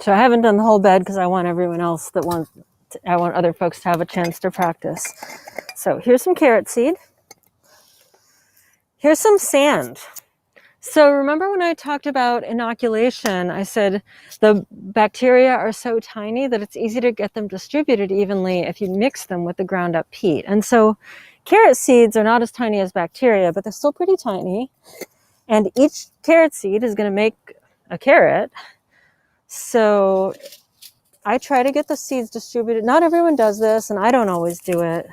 So I haven't done the whole bed because I want everyone else that wants, I want other folks to have a chance to practice. So here's some carrot seed. Here's some sand. So remember when I talked about inoculation, I said the bacteria are so tiny that it's easy to get them distributed evenly if you mix them with the ground up peat. And so carrot seeds are not as tiny as bacteria, but they're still pretty tiny. And each carrot seed is going to make a carrot. So I try to get the seeds distributed. Not everyone does this, and I don't always do it.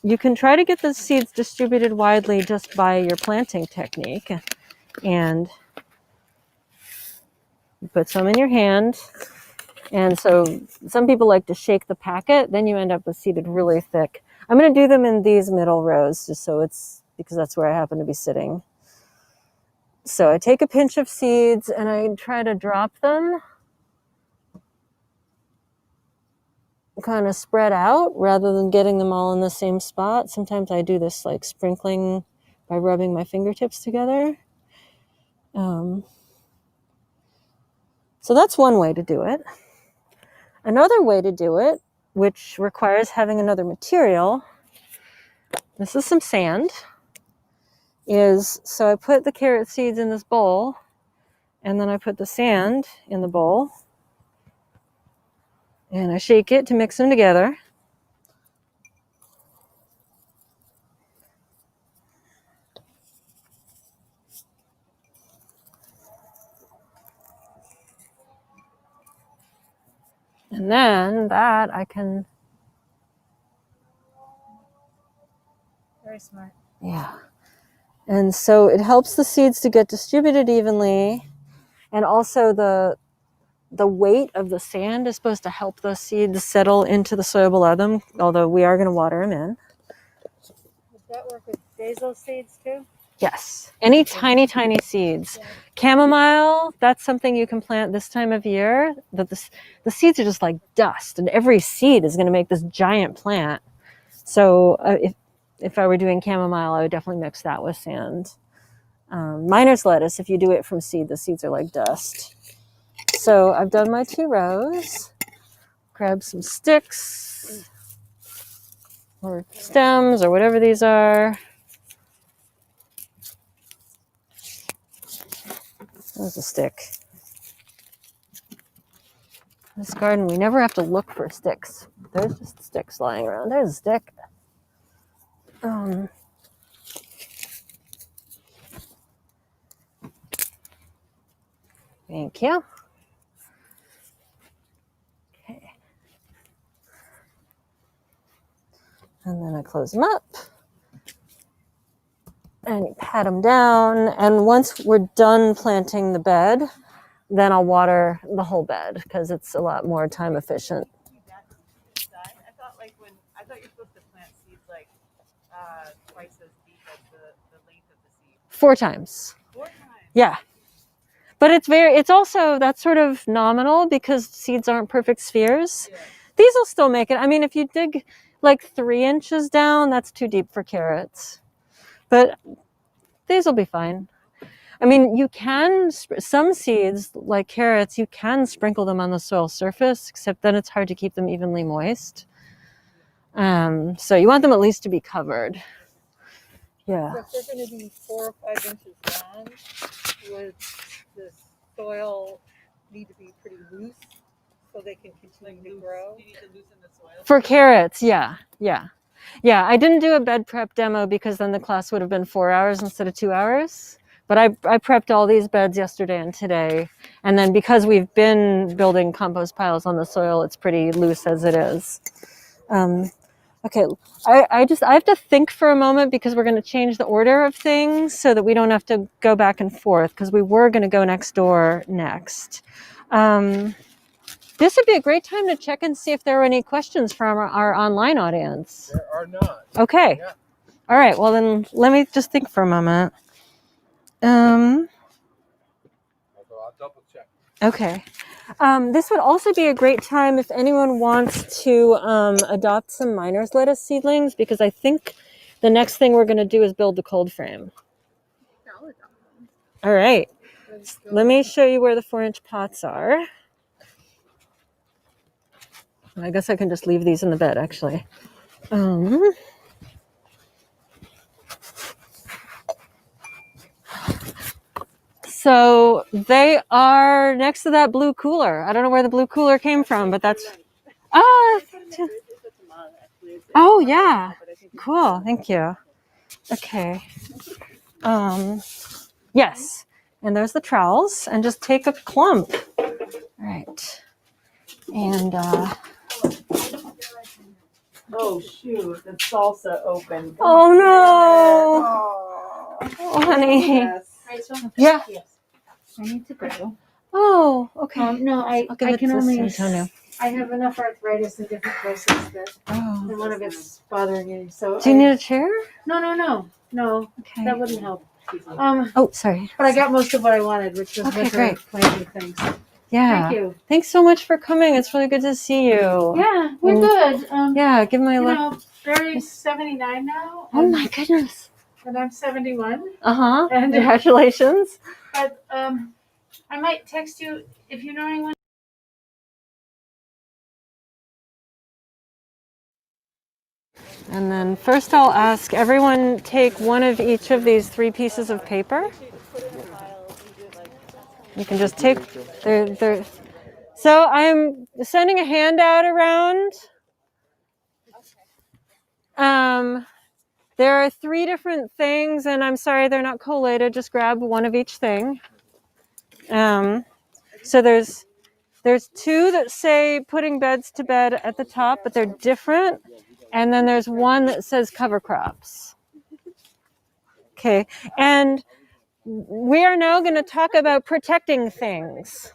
You can try to get the seeds distributed widely just by your planting technique. And you put some in your hand. And so some people like to shake the packet, then you end up with seeded really thick. I'm going to do them in these middle rows just so it's, because that's where I happen to be sitting. So I take a pinch of seeds and I try to drop them kind of spread out rather than getting them all in the same spot. Sometimes I do this like sprinkling by rubbing my fingertips together. So that's one way to do it. Another way to do it, which requires having another material, this is some sand, is so I put the carrot seeds in this bowl and then I put the sand in the bowl and I shake it to mix them together. And then that I can, Very smart. yeah. And so it helps the seeds to get distributed evenly. And also the weight of the sand is supposed to help those seeds settle into the soil below them, although we are going to water them in. Does that work with basil seeds too? Yes, any tiny, tiny seeds. Yeah. Chamomile, that's something you can plant this time of year. That the seeds are just like dust, and every seed is going to make this giant plant. So if I were doing chamomile, I would definitely mix that with sand. Miner's lettuce, if you do it from seed, the seeds are like dust. So I've done my 2 rows. Grab some sticks or stems or whatever these are. There's a stick. This garden, we never have to look for sticks. There's just sticks lying around. There's a stick. Thank you. Okay. And then I close them up. And you pat them down. And once we're done planting the bed, then I'll water the whole bed because it's a lot more time efficient. I thought you're supposed to plant seeds like twice as deep as the length of the seed. 4 times. 4 times. Yeah. But it's also, that's sort of nominal because seeds aren't perfect spheres. Yeah. These will still make it. I mean, if you dig like 3 inches down, that's too deep for carrots. But these will be fine. I mean, you can, some seeds like carrots, you can sprinkle them on the soil surface, except then it's hard to keep them evenly moist. So you want them at least to be covered. Yeah. So if they're going to be 4 or 5 inches long, would the soil need to be pretty loose so they can continue to grow? You need to loosen the soil. For carrots, yeah. I didn't do a bed prep demo because then the class would have been 4 hours instead of 2 hours. But I prepped all these beds yesterday and today. And then because we've been building compost piles on the soil, it's pretty loose as it is. Okay, I have to think for a moment because we're going to change the order of things so that we don't have to go back and forth because we were going to go next door next. This would be a great time to check and see if there are any questions from our online audience. There are not. Okay. Yeah. All right. Well, then let me just think for a moment. I'll double check. Okay. This would also be a great time if anyone wants to adopt some miner's lettuce seedlings because I think the next thing we're going to do is build the cold frame. All right. Let me show you where the 4-inch pots are. I guess I can just leave these in the bed, actually. So they are next to that blue cooler. I don't know where the blue cooler came from, but that's... Oh, yeah. Cool. Thank you. Okay. Yes. And there's the trowels. And just take a clump. All right. And... Oh shoot, the salsa opened. Oh no! Oh, honey. Yes. Rachel? Yeah. Yes. I need to go. Oh, okay. No, I'll give I it can to only. Antonio. I have enough arthritis in different places that Oh. one of it's bothering me. So Do you need a chair? No. Okay. That wouldn't help. Oh, sorry. But I got most of what I wanted, which was Okay, winter great. planting things. Yeah. Thank you. Thanks so much for coming. It's really good to see you. Yeah, we're And- good. Yeah, give my You love. know, Barry's 79 now. Oh my goodness. And I'm 71. Uh-huh. And- Congratulations. But I might text you if you know anyone. And then first I'll ask everyone take one of each of these 3 pieces of paper. You can just take they're So I'm sending a handout around. There are 3 different things, and I'm sorry they're not collated. Just grab one of each thing. So there's 2 that say putting beds to bed at the top, but they're different. And then there's one that says cover crops. Okay, and we are now going to talk about protecting things.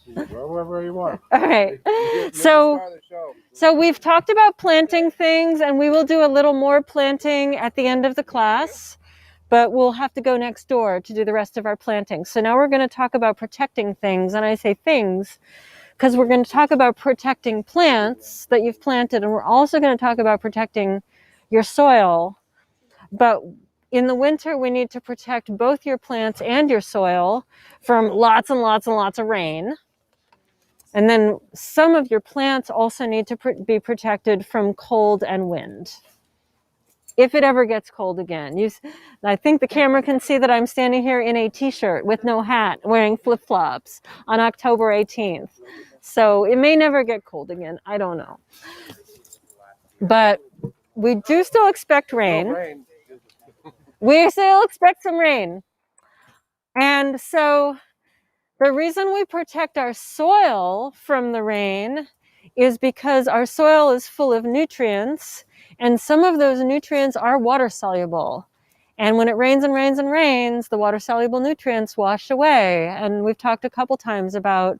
Wherever you want. All right. You're So the star of the show. So we've talked about planting things, and we will do a little more planting at the end of the class, but we'll have to go next door to do the rest of our planting. So now we're going to talk about protecting things, and I say things because we're going to talk about protecting plants that you've planted, and we're also going to talk about protecting your soil. But in the winter, we need to protect both your plants and your soil from lots and lots and lots of rain. And then some of your plants also need to be protected from cold and wind. If it ever gets cold again. I think the camera can see that I'm standing here in a t-shirt with no hat, wearing flip-flops on October 18th. So it may never get cold again. I don't know. But we do still expect rain. We still expect some rain. And so the reason we protect our soil from the rain is because our soil is full of nutrients, and some of those nutrients are water soluble. And when it rains and rains and rains, the water soluble nutrients wash away. And we've talked a couple times about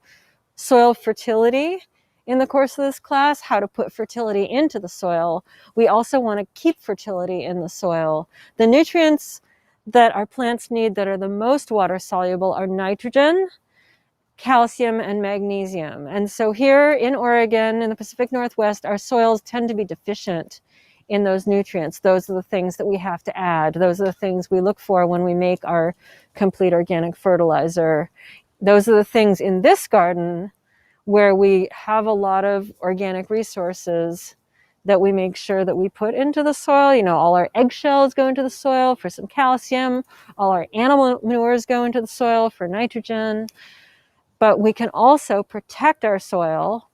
soil fertility in the course of this class, how to put fertility into the soil. We also want to keep fertility in the soil. The nutrients that our plants need that are the most water soluble are nitrogen, calcium, and magnesium. And so here in Oregon, in the Pacific Northwest, our soils tend to be deficient in those nutrients. Those are the things that we have to add. Those are the things we look for when we make our complete organic fertilizer. Those are the things in this garden where we have a lot of organic resources that we make sure that we put into the soil. You know, all our eggshells go into the soil for some calcium. All our animal manures go into the soil for nitrogen. But we can also protect our soil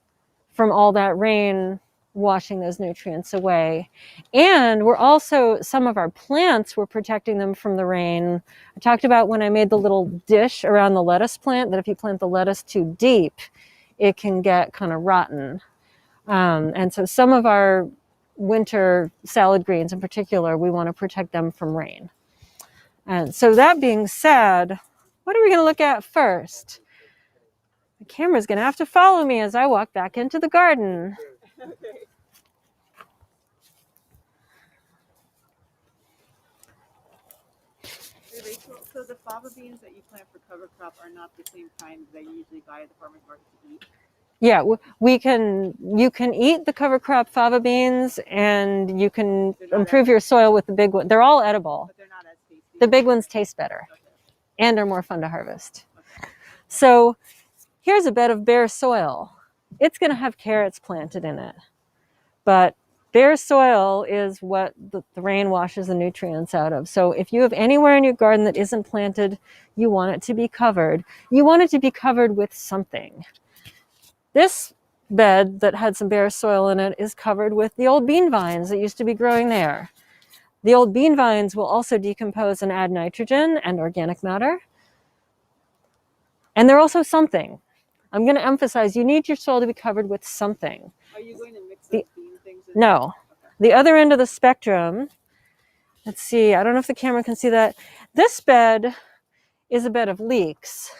from all that rain washing those nutrients away. And we're also, some of our plants, we're protecting them from the rain. I talked about when I made the little dish around the lettuce plant, that if you plant the lettuce too deep, it can get kind of rotten. And so some of our winter salad greens in particular, we want to protect them from rain. And so that being said, what are we going to look at first? The camera's going to have to follow me as I walk back into the garden. Hey, Rachel, so the fava beans that you plant for cover crop are not the same kind that you usually buy at the farmer's market to eat? Yeah, you can eat the cover crop fava beans, and you can improve your soil with the big one. They're all edible. But they're not as tasty. The big ones taste better Okay. and are more fun to harvest. Okay. So here's a bed of bare soil. It's going to have carrots planted in it, but bare soil is what the rain washes the nutrients out of. So if you have anywhere in your garden that isn't planted, you want it to be covered. You want it to be covered with something. This bed that had some bare soil in it is covered with the old bean vines that used to be growing there. The old bean vines will also decompose and add nitrogen and organic matter. And they're also something. I'm going to emphasize, you need your soil to be covered with something. Are you going to mix up bean things? No. Okay. The other end of the spectrum, let's see, I don't know if the camera can see that. This bed is a bed of leeks.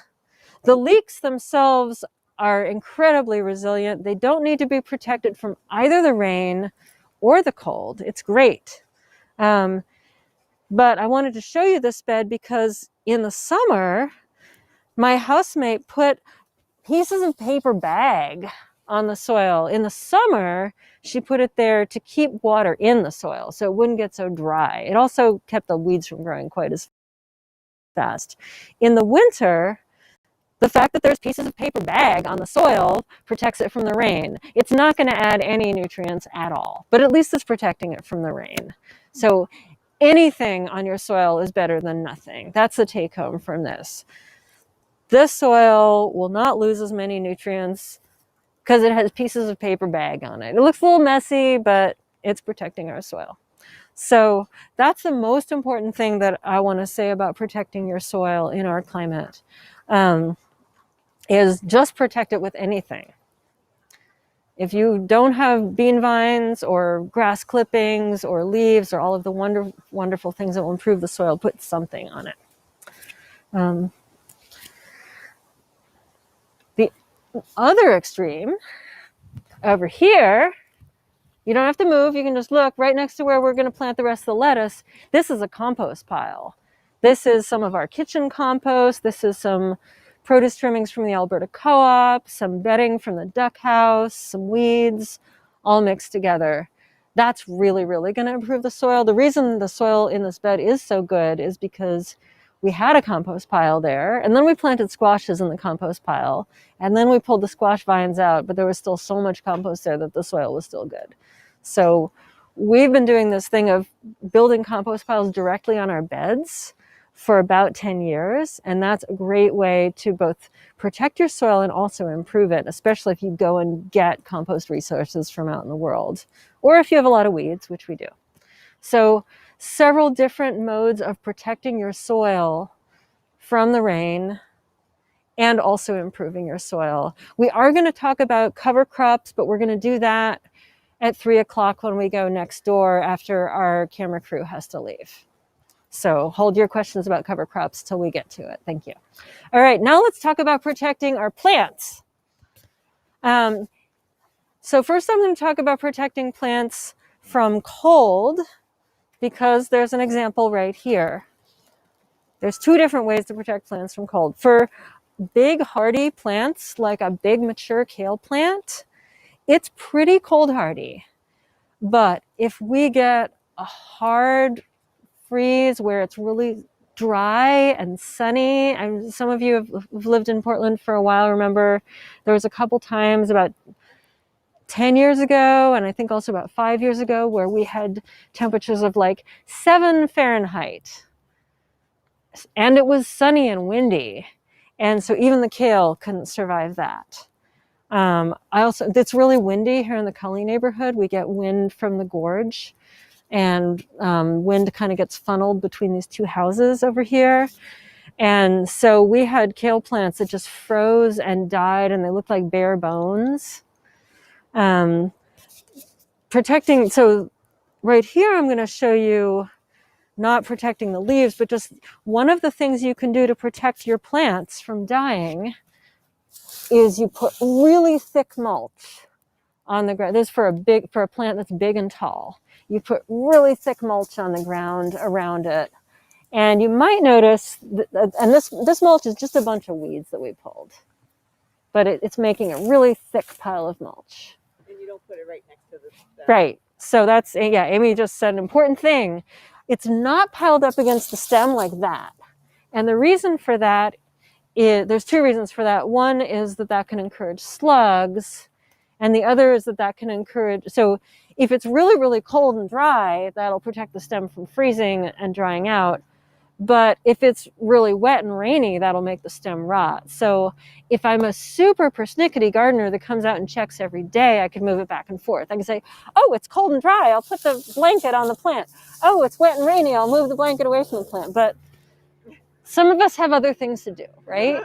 The leeks themselves are incredibly resilient. They don't need to be protected from either the rain or the cold. It's great. But I wanted to show you this bed because in the summer, my housemate put pieces of paper bag on the soil. In the summer, she put it there to keep water in the soil so it wouldn't get so dry. It also kept the weeds from growing quite as fast. In the winter, the fact that there's pieces of paper bag on the soil protects it from the rain. It's not going to add any nutrients at all, but at least it's protecting it from the rain. So anything on your soil is better than nothing. That's the take home from this. This soil will not lose as many nutrients because it has pieces of paper bag on it. It looks a little messy, but it's protecting our soil. So that's the most important thing that I want to say about protecting your soil in our climate. Is just protect it with anything. If you don't have bean vines or grass clippings or leaves or all of the wonderful things that will improve the soil, put something on it. The other extreme, over here, you don't have to move. You can just look right next to where we're going to plant the rest of the lettuce. This is a compost pile. This is some of our kitchen compost. This is some produce trimmings from the Alberta Co-op, some bedding from the duck house, some weeds, all mixed together. That's really, really going to improve the soil. The reason the soil in this bed is so good is because we had a compost pile there, and then we planted squashes in the compost pile, and then we pulled the squash vines out, but there was still so much compost there that the soil was still good. So we've been doing this thing of building compost piles directly on our beds for about 10 years. And that's a great way to both protect your soil and also improve it, especially if you go and get compost resources from out in the world, or if you have a lot of weeds, which we do. So several different modes of protecting your soil from the rain and also improving your soil. We are going to talk about cover crops, but we're going to do that at 3 o'clock when we go next door after our camera crew has to leave. So hold your questions about cover crops till we get to it. Thank you. All right, now let's talk about protecting our plants. So first I'm going to talk about protecting plants from cold because there's an example right here. There's two different ways to protect plants from cold. For big hardy plants like a big mature kale plant, it's pretty cold hardy. But if we get a hard freeze where it's really dry and sunny, and some of you have lived in Portland for a while, remember there was a couple times about 10 years ago, and I think also about 5 years ago, where we had temperatures of like 7 Fahrenheit. And it was sunny and windy. And so even the kale couldn't survive that. It's really windy here in the Cully neighborhood. We get wind from the gorge, and wind kind of gets funneled between these two houses over here. And so we had kale plants that just froze and died, and they looked like bare bones. So right here, I'm going to show you not protecting the leaves, but just one of the things you can do to protect your plants from dying is you put really thick mulch on the ground. This is for a plant that's big and tall. You put really thick mulch on the ground around it. And you might notice, and this mulch is just a bunch of weeds that we pulled, but it's making a really thick pile of mulch. And you don't put it right next to the stem. Right. So that's, yeah, Amy just said an important thing. It's not piled up against the stem like that. And the reason for that is, there's 2 reasons for that. One is that can encourage slugs. And the other is that can encourage, so if it's really, really cold and dry, that'll protect the stem from freezing and drying out. But if it's really wet and rainy, that'll make the stem rot. So if I'm a super persnickety gardener that comes out and checks every day, I can move it back and forth. I can say, oh, it's cold and dry, I'll put the blanket on the plant. Oh, it's wet and rainy, I'll move the blanket away from the plant. But some of us have other things to do, right?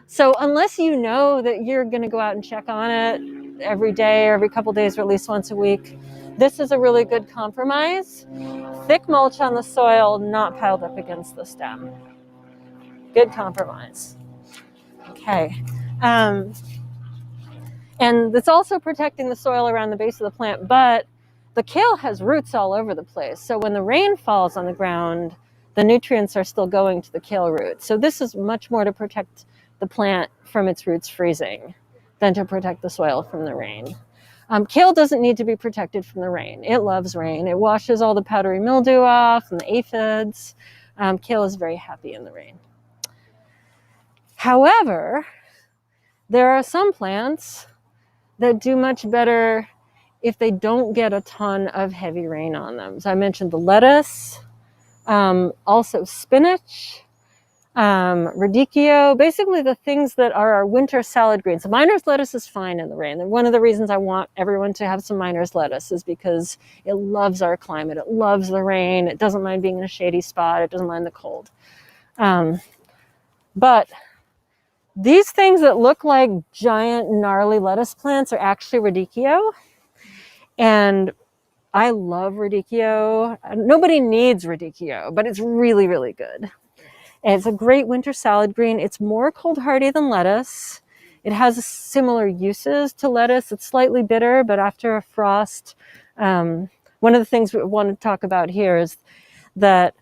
So unless you know that you're going to go out and check on it every day or every couple days or at least once a week, this is a really good compromise. Thick mulch on the soil, not piled up against the stem. Good compromise. Okay. And it's also protecting the soil around the base of the plant, but the kale has roots all over the place. So when the rain falls on the ground, the nutrients are still going to the kale roots. So this is much more to protect the plant from its roots freezing than to protect the soil from the rain. Kale doesn't need to be protected from the rain. It loves rain. It washes all the powdery mildew off and the aphids. Kale is very happy in the rain. However, there are some plants that do much better if they don't get a ton of heavy rain on them. So I mentioned the lettuce, also spinach, radicchio, basically the things that are our winter salad greens. So miner's lettuce is fine in the rain. And one of the reasons I want everyone to have some miner's lettuce is because it loves our climate. It loves the rain. It doesn't mind being in a shady spot. It doesn't mind the cold. But these things that look like giant gnarly lettuce plants are actually radicchio. And I love radicchio. Nobody needs radicchio, but it's really, really good. And it's a great winter salad green. It's more cold hardy than lettuce. It has similar uses to lettuce. It's slightly bitter, but after a frost, one of the things we want to talk about here is that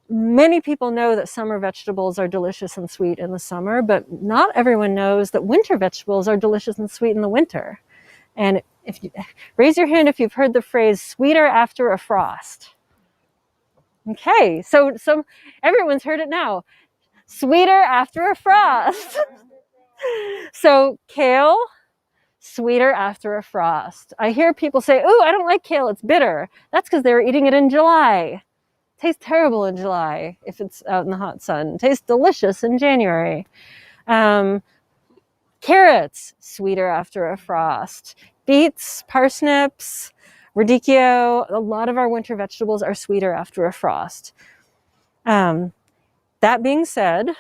many people know that summer vegetables are delicious and sweet in the summer, but not everyone knows that winter vegetables are delicious and sweet in the winter. And if you raise your hand if you've heard the phrase sweeter after a frost. Okay, so everyone's heard it now. Sweeter after a frost. So kale, sweeter after a frost. I hear people say, oh, I don't like kale, it's bitter. That's because they were eating it in July. It tastes terrible in July if it's out in the hot sun. It tastes delicious in January. Carrots, sweeter after a frost. Beets, parsnips, radicchio, a lot of our winter vegetables are sweeter after a frost. That being said,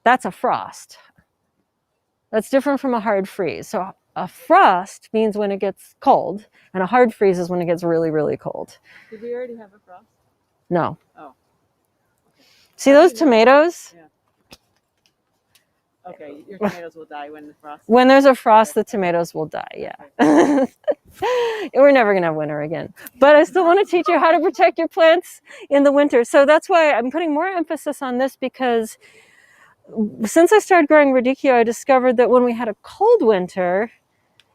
that's a frost. That's different from a hard freeze. So a frost means when it gets cold, and a hard freeze is when it gets really, really cold. Did we already have a frost? No. Oh. Okay. See those tomatoes? Yeah. Okay, your tomatoes will die when the frost. When there's a frost, the tomatoes will die, yeah. We're never going to have winter again. But I still want to teach you how to protect your plants in the winter. So that's why I'm putting more emphasis on this, because since I started growing radicchio, I discovered that when we had a cold winter,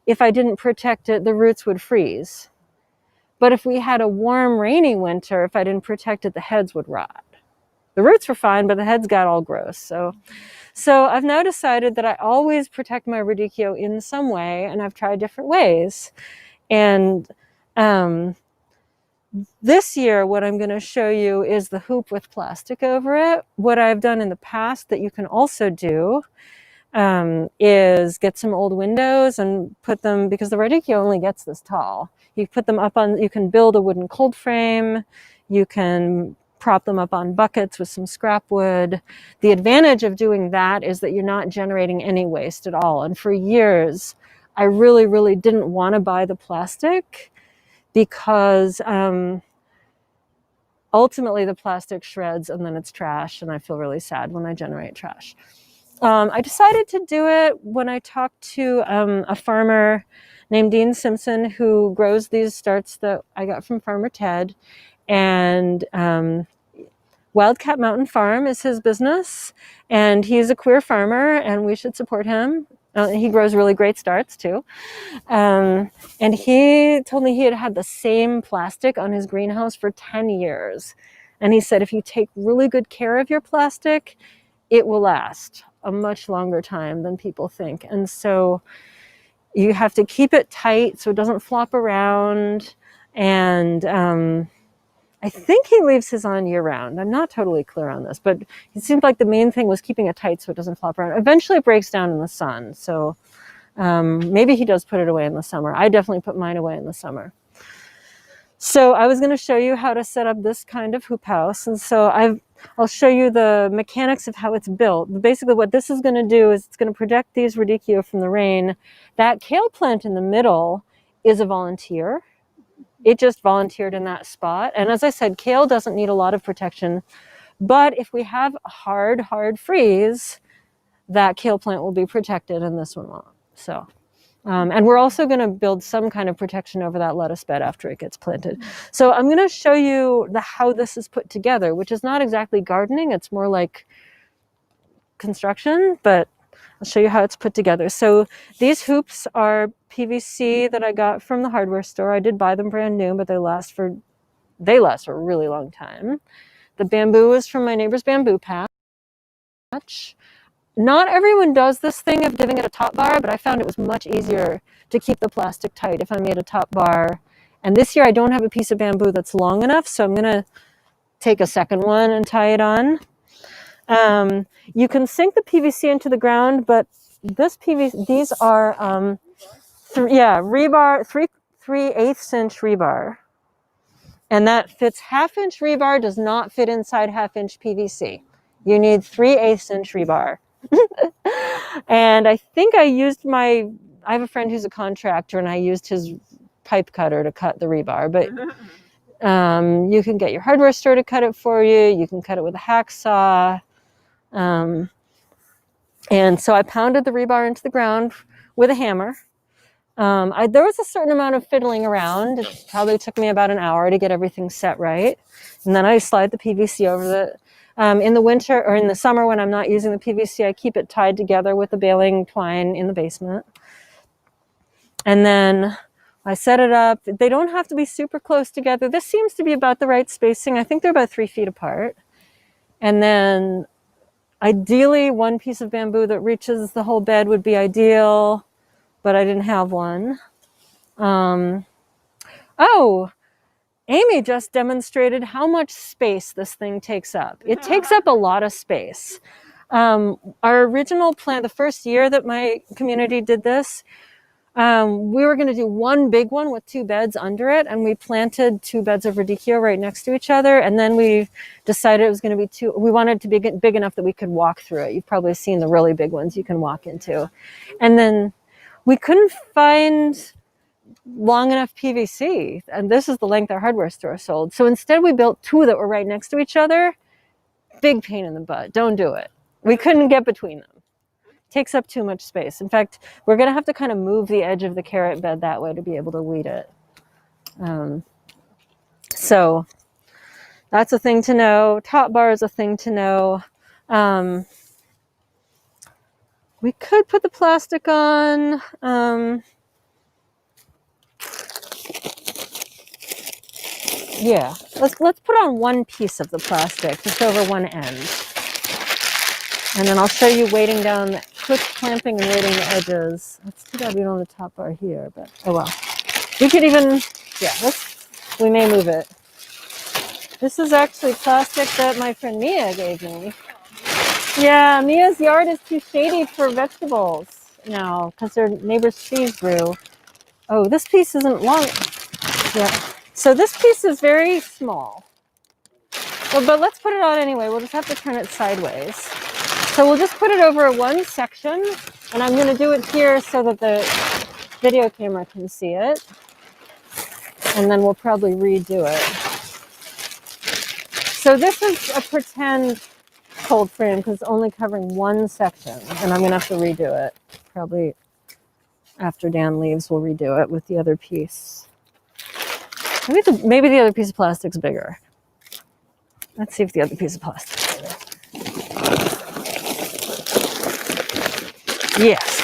if I didn't protect it, the roots would freeze. But if we had a warm, rainy winter, if I didn't protect it, the heads would rot. The roots were fine, but the heads got all gross. So I've now decided that I always protect my radicchio in some way, and I've tried different ways. And this year, what I'm going to show you is the hoop with plastic over it. What I've done in the past that you can also do is get some old windows and put them, because the radicchio only gets this tall. You put them up on, you can build a wooden cold frame, you can prop them up on buckets with some scrap wood. The advantage of doing that is that you're not generating any waste at all. And for years, I really, really didn't want to buy the plastic because ultimately the plastic shreds and then it's trash, and I feel really sad when I generate trash. I decided to do it when I talked to a farmer named Dean Simpson, who grows these starts that I got from Farmer Ted. And Wildcat Mountain Farm is his business, and he's a queer farmer, and we should support him. He grows really great starts too. And he told me he had had the same plastic on his greenhouse for 10 years. And he said, if you take really good care of your plastic, it will last a much longer time than people think. And so you have to keep it tight so it doesn't flop around. And I think he leaves his on year round. I'm not totally clear on this, but it seemed like the main thing was keeping it tight so it doesn't flop around. Eventually it breaks down in the sun. So maybe he does put it away in the summer. I definitely put mine away in the summer. So I was going to show you how to set up this kind of hoop house. And so I'll show you the mechanics of how it's built. Basically what this is going to do is it's going to protect these radicchio from the rain. That kale plant in the middle is a volunteer. It just volunteered in that spot. And as I said, kale doesn't need a lot of protection. But if we have a hard freeze, that kale plant will be protected and this one won't. So, and we're also going to build some kind of protection over that lettuce bed after it gets planted. So I'm going to show you how this is put together, which is not exactly gardening. It's more like construction, but I'll show you how it's put together. So these hoops are PVC that I got from the hardware store. I did buy them brand new, but they last for a really long time. The bamboo is from my neighbor's bamboo patch. Not everyone does this thing of giving it a top bar, but I found it was much easier to keep the plastic tight if I made a top bar. And this year I don't have a piece of bamboo that's long enough, so I'm going to take a second one and tie it on. You can sink the PVC into the ground, but this PVC, these are rebar, 3/8 inch rebar. And that fits 1/2 inch rebar, does not fit inside 1/2 inch PVC. You need 3/8 inch rebar. And I think I have a friend who's a contractor, and I used his pipe cutter to cut the rebar. But you can get your hardware store to cut it for you. You can cut it with a hacksaw. And so I pounded the rebar into the ground with a hammer. There was a certain amount of fiddling around. It probably took me about an hour to get everything set right. And then I slide the PVC over the, in the winter or in the summer when I'm not using the PVC, I keep it tied together with the baling twine in the basement. And then I set it up. They don't have to be super close together. This seems to be about the right spacing. I think they're about 3 feet apart. And then ideally, one piece of bamboo that reaches the whole bed would be ideal, but I didn't have one. Amy just demonstrated how much space this thing takes up. It takes up a lot of space. Our original plan, the first year that my community did this, we were going to do one big one with 2 beds under it, and we planted 2 beds of radicchio right next to each other. And then we decided it was going to be we wanted it to be big enough that we could walk through it. You've probably seen the really big ones you can walk into. And then we couldn't find long enough PVC, and this is the length our hardware store sold. So instead we built 2 that were right next to each other. Big pain in the butt. Don't do it. We couldn't get between them. Takes up too much space. In fact, we're going to have to kind of move the edge of the carrot bed that way to be able to weed it. So that's a thing to know. Top bar is a thing to know. We could put the plastic on. Yeah, let's put on one piece of the plastic, just over one end. And then I'll show you weighting down, quick clamping and weighting the edges. Let's do that on the top bar here, but oh well. We could even, yeah, we may move it. This is actually plastic that my friend Mia gave me. Yeah, Mia's yard is too shady for vegetables now because their neighbor's trees grew. Oh, this piece isn't long. Yeah. So this piece is very small. Well, but let's put it on anyway. We'll just have to turn it sideways. So we'll just put it over one section, and I'm going to do it here so that the video camera can see it. And then we'll probably redo it. So this is a pretend cold frame because it's only covering one section, and I'm going to have to redo it. Probably after Dan leaves, we'll redo it with the other piece. Maybe the other piece of plastic's bigger. Let's see if the other piece of plastic's bigger. Yes.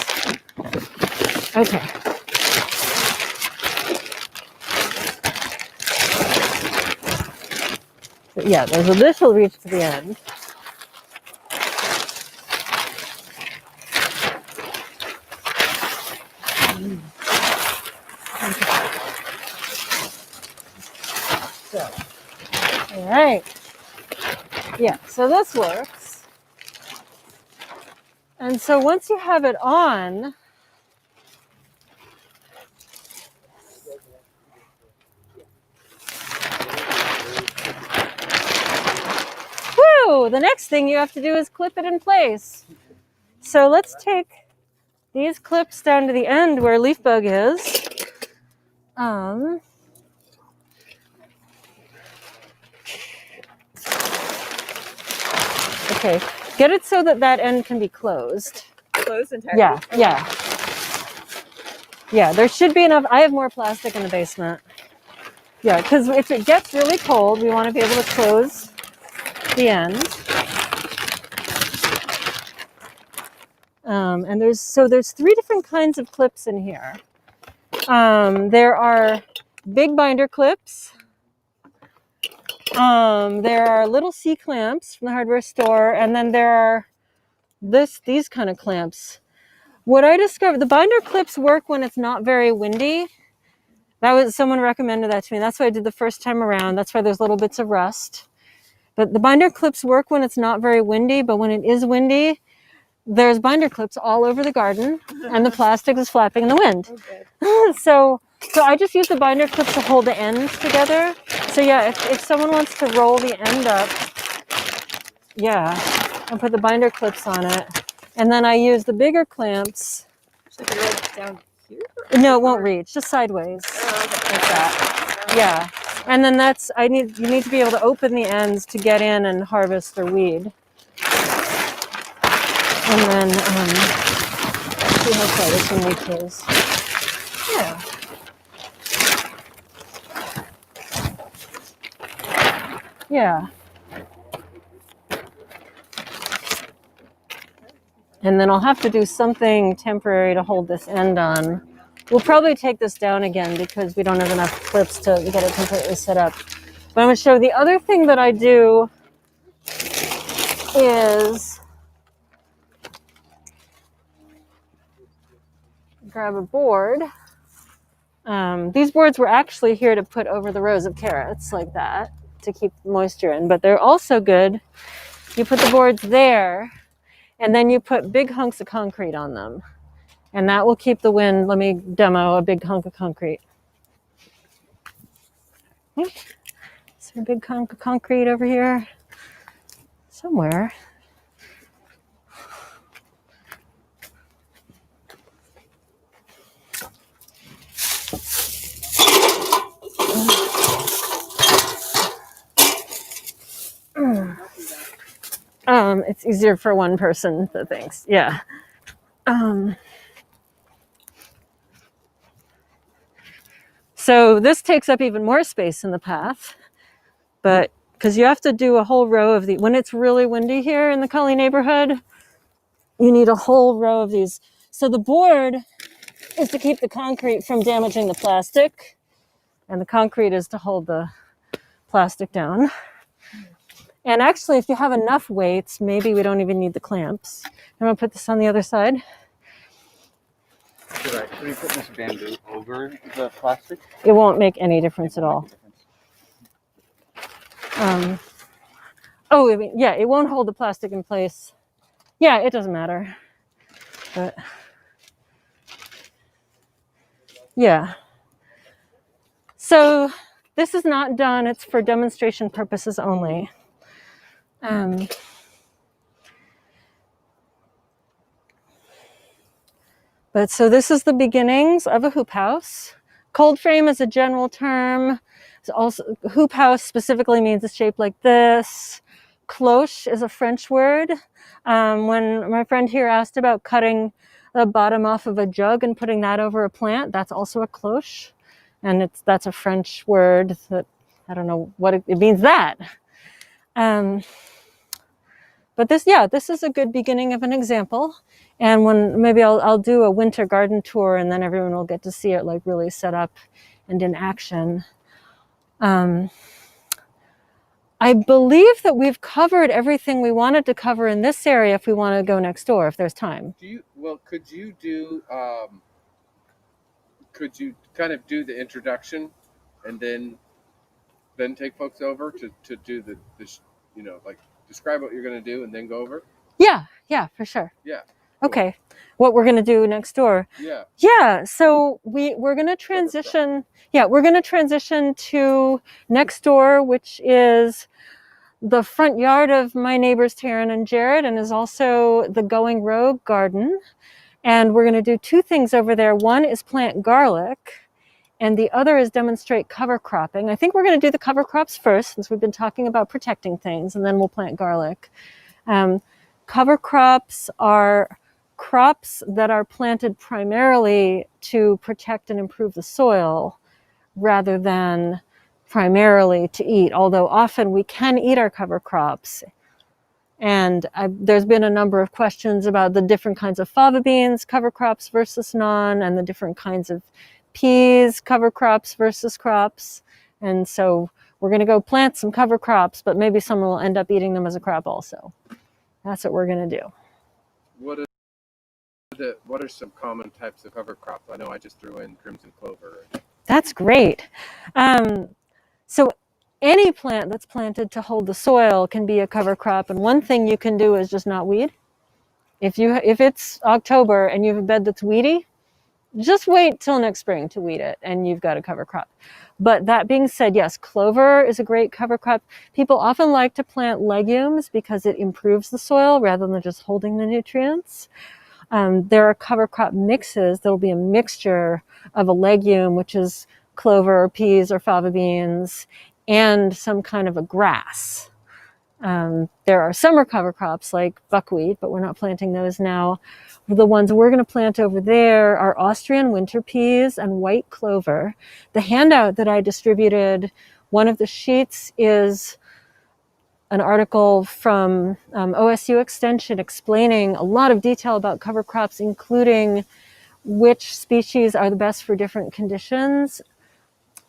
Okay. But yeah, this will reach to the end. So, all right. Yeah, so this works. And so once you have it on, woo, the next thing you have to do is clip it in place. So let's take these clips down to the end where leaf bug is. Okay, get it so that end can be closed. Closed entirely? Yeah, Okay. yeah. Yeah, there should be enough. I have more plastic in the basement. Yeah, because if it gets really cold, we want to be able to close the end. And there's 3 different kinds of clips in here. There are big binder clips. There are little C-clamps from the hardware store, and then there are these kind of clamps. What I discovered, the binder clips work when it's not very windy. Someone recommended that to me. That's what I did the first time around. That's why there's little bits of rust. But the binder clips work when it's not very windy, but when it is windy, there's binder clips all over the garden, and the plastic is flapping in the wind. Oh, so I just use the binder clips to hold the ends together. So yeah, if someone wants to roll the end up, yeah, I'll put the binder clips on it. And then I use the bigger clamps. Should I roll it down here? No, it won't reach, just sideways. Oh, okay. Like that. Yeah. And then you need to be able to open the ends to get in and harvest or weed. And then, see how far this one reaches. Yeah. Yeah. And then I'll have to do something temporary to hold this end on. We'll probably take this down again because we don't have enough clips to get it completely set up. But I'm going to show the other thing that I do is grab a board. These boards were actually here to put over the rows of carrots like that to keep moisture in, but they're also good. You put the boards there, and then you put big hunks of concrete on them, and that will keep the wind. Let me demo a big hunk of concrete. Is there a big hunk of concrete over here? Somewhere. It's easier for one person that thinks, yeah. So this takes up even more space in the path, but because you have to do a whole row of when it's really windy here in the Cully neighborhood, you need a whole row of these. So the board is to keep the concrete from damaging the plastic, and the concrete is to hold the plastic down. And actually, if you have enough weights, maybe we don't even need the clamps. I'm gonna put this on the other side. Should we put this bamboo over the plastic? It won't make any difference at all. Oh, I mean, yeah, it won't hold the plastic in place. Yeah, it doesn't matter. But yeah. So this is not done. It's for demonstration purposes only. But so this is the beginnings of a hoop house. Cold frame is a general term. It's also, hoop house specifically means it's shaped like this. Cloche is a French word. When my friend here asked about cutting the bottom off of a jug and putting that over a plant, that's also a cloche. And that's a French word that, I don't know what it means that. But this is a good beginning of an example. And when maybe I'll do a winter garden tour, and then everyone will get to see it like really set up and in action. I believe that we've covered everything we wanted to cover in this area if we want to go next door, if there's time. Could you kind of do the introduction and then take folks over to do the like describe what you're going to do and then go over? Yeah, for sure. Yeah. Okay, what we're going to do next door. Yeah, so we're going to transition. Yeah, we're going to transition to next door, which is the front yard of my neighbors Taryn and Jared, and is also the Going Rogue garden. And we're going to do two things over there. One is plant garlic, and the other is demonstrate cover cropping. I think we're going to do the cover crops first, since we've been talking about protecting things, and then we'll plant garlic. Cover crops are crops that are planted primarily to protect and improve the soil rather than primarily to eat, although often we can eat our cover crops. And there's been a number of questions about the different kinds of fava beans, cover crops versus non, and the different kinds of peas, cover crops versus crops. And so we're going to go plant some cover crops, but maybe someone will end up eating them as a crop also. That's what we're going to do. What are some common types of cover crops? I know I just threw in crimson clover. That's great. So any plant that's planted to hold the soil can be a cover crop. And one thing you can do is just not weed. If it's October and you have a bed that's weedy, just wait till next spring to weed it and you've got a cover crop. But that being said, yes, clover is a great cover crop. People often like to plant legumes because it improves the soil rather than just holding the nutrients. There are cover crop mixes. There will be a mixture of a legume, which is clover or peas or fava beans, and some kind of a grass. There are summer cover crops like buckwheat, but we're not planting those now. The ones we're going to plant over there are Austrian winter peas and white clover. The handout that I distributed, one of the sheets is an article from OSU Extension explaining a lot of detail about cover crops, including which species are the best for different conditions.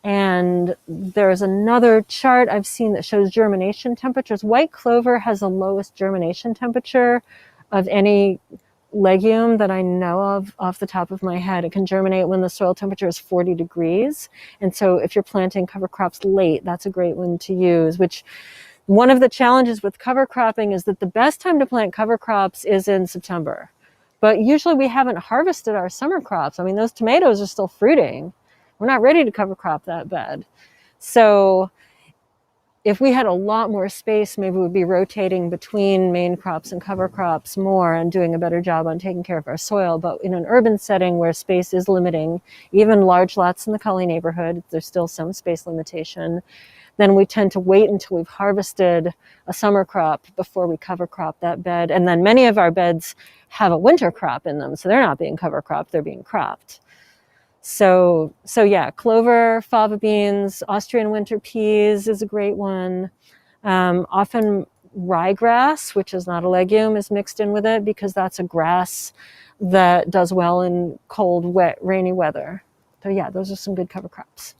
And there's another chart I've seen that shows germination temperatures. White clover has the lowest germination temperature of any legume that I know of off the top of my head. It can germinate when the soil temperature is 40 degrees. And so if you're planting cover crops late, that's a great one to use, which one of the challenges with cover cropping is that the best time to plant cover crops is in September. But usually we haven't harvested our summer crops. I mean, those tomatoes are still fruiting. We're not ready to cover crop that bed. So if we had a lot more space, maybe we'd be rotating between main crops and cover crops more and doing a better job on taking care of our soil. But in an urban setting where space is limiting, even large lots in the Cully neighborhood, there's still some space limitation. Then we tend to wait until we've harvested a summer crop before we cover crop that bed. And then many of our beds have a winter crop in them, so they're not being cover cropped, they're being cropped. So yeah, clover, fava beans, Austrian winter peas is a great one. Often ryegrass, which is not a legume, is mixed in with it because that's a grass that does well in cold, wet, rainy weather. So yeah, those are some good cover crops.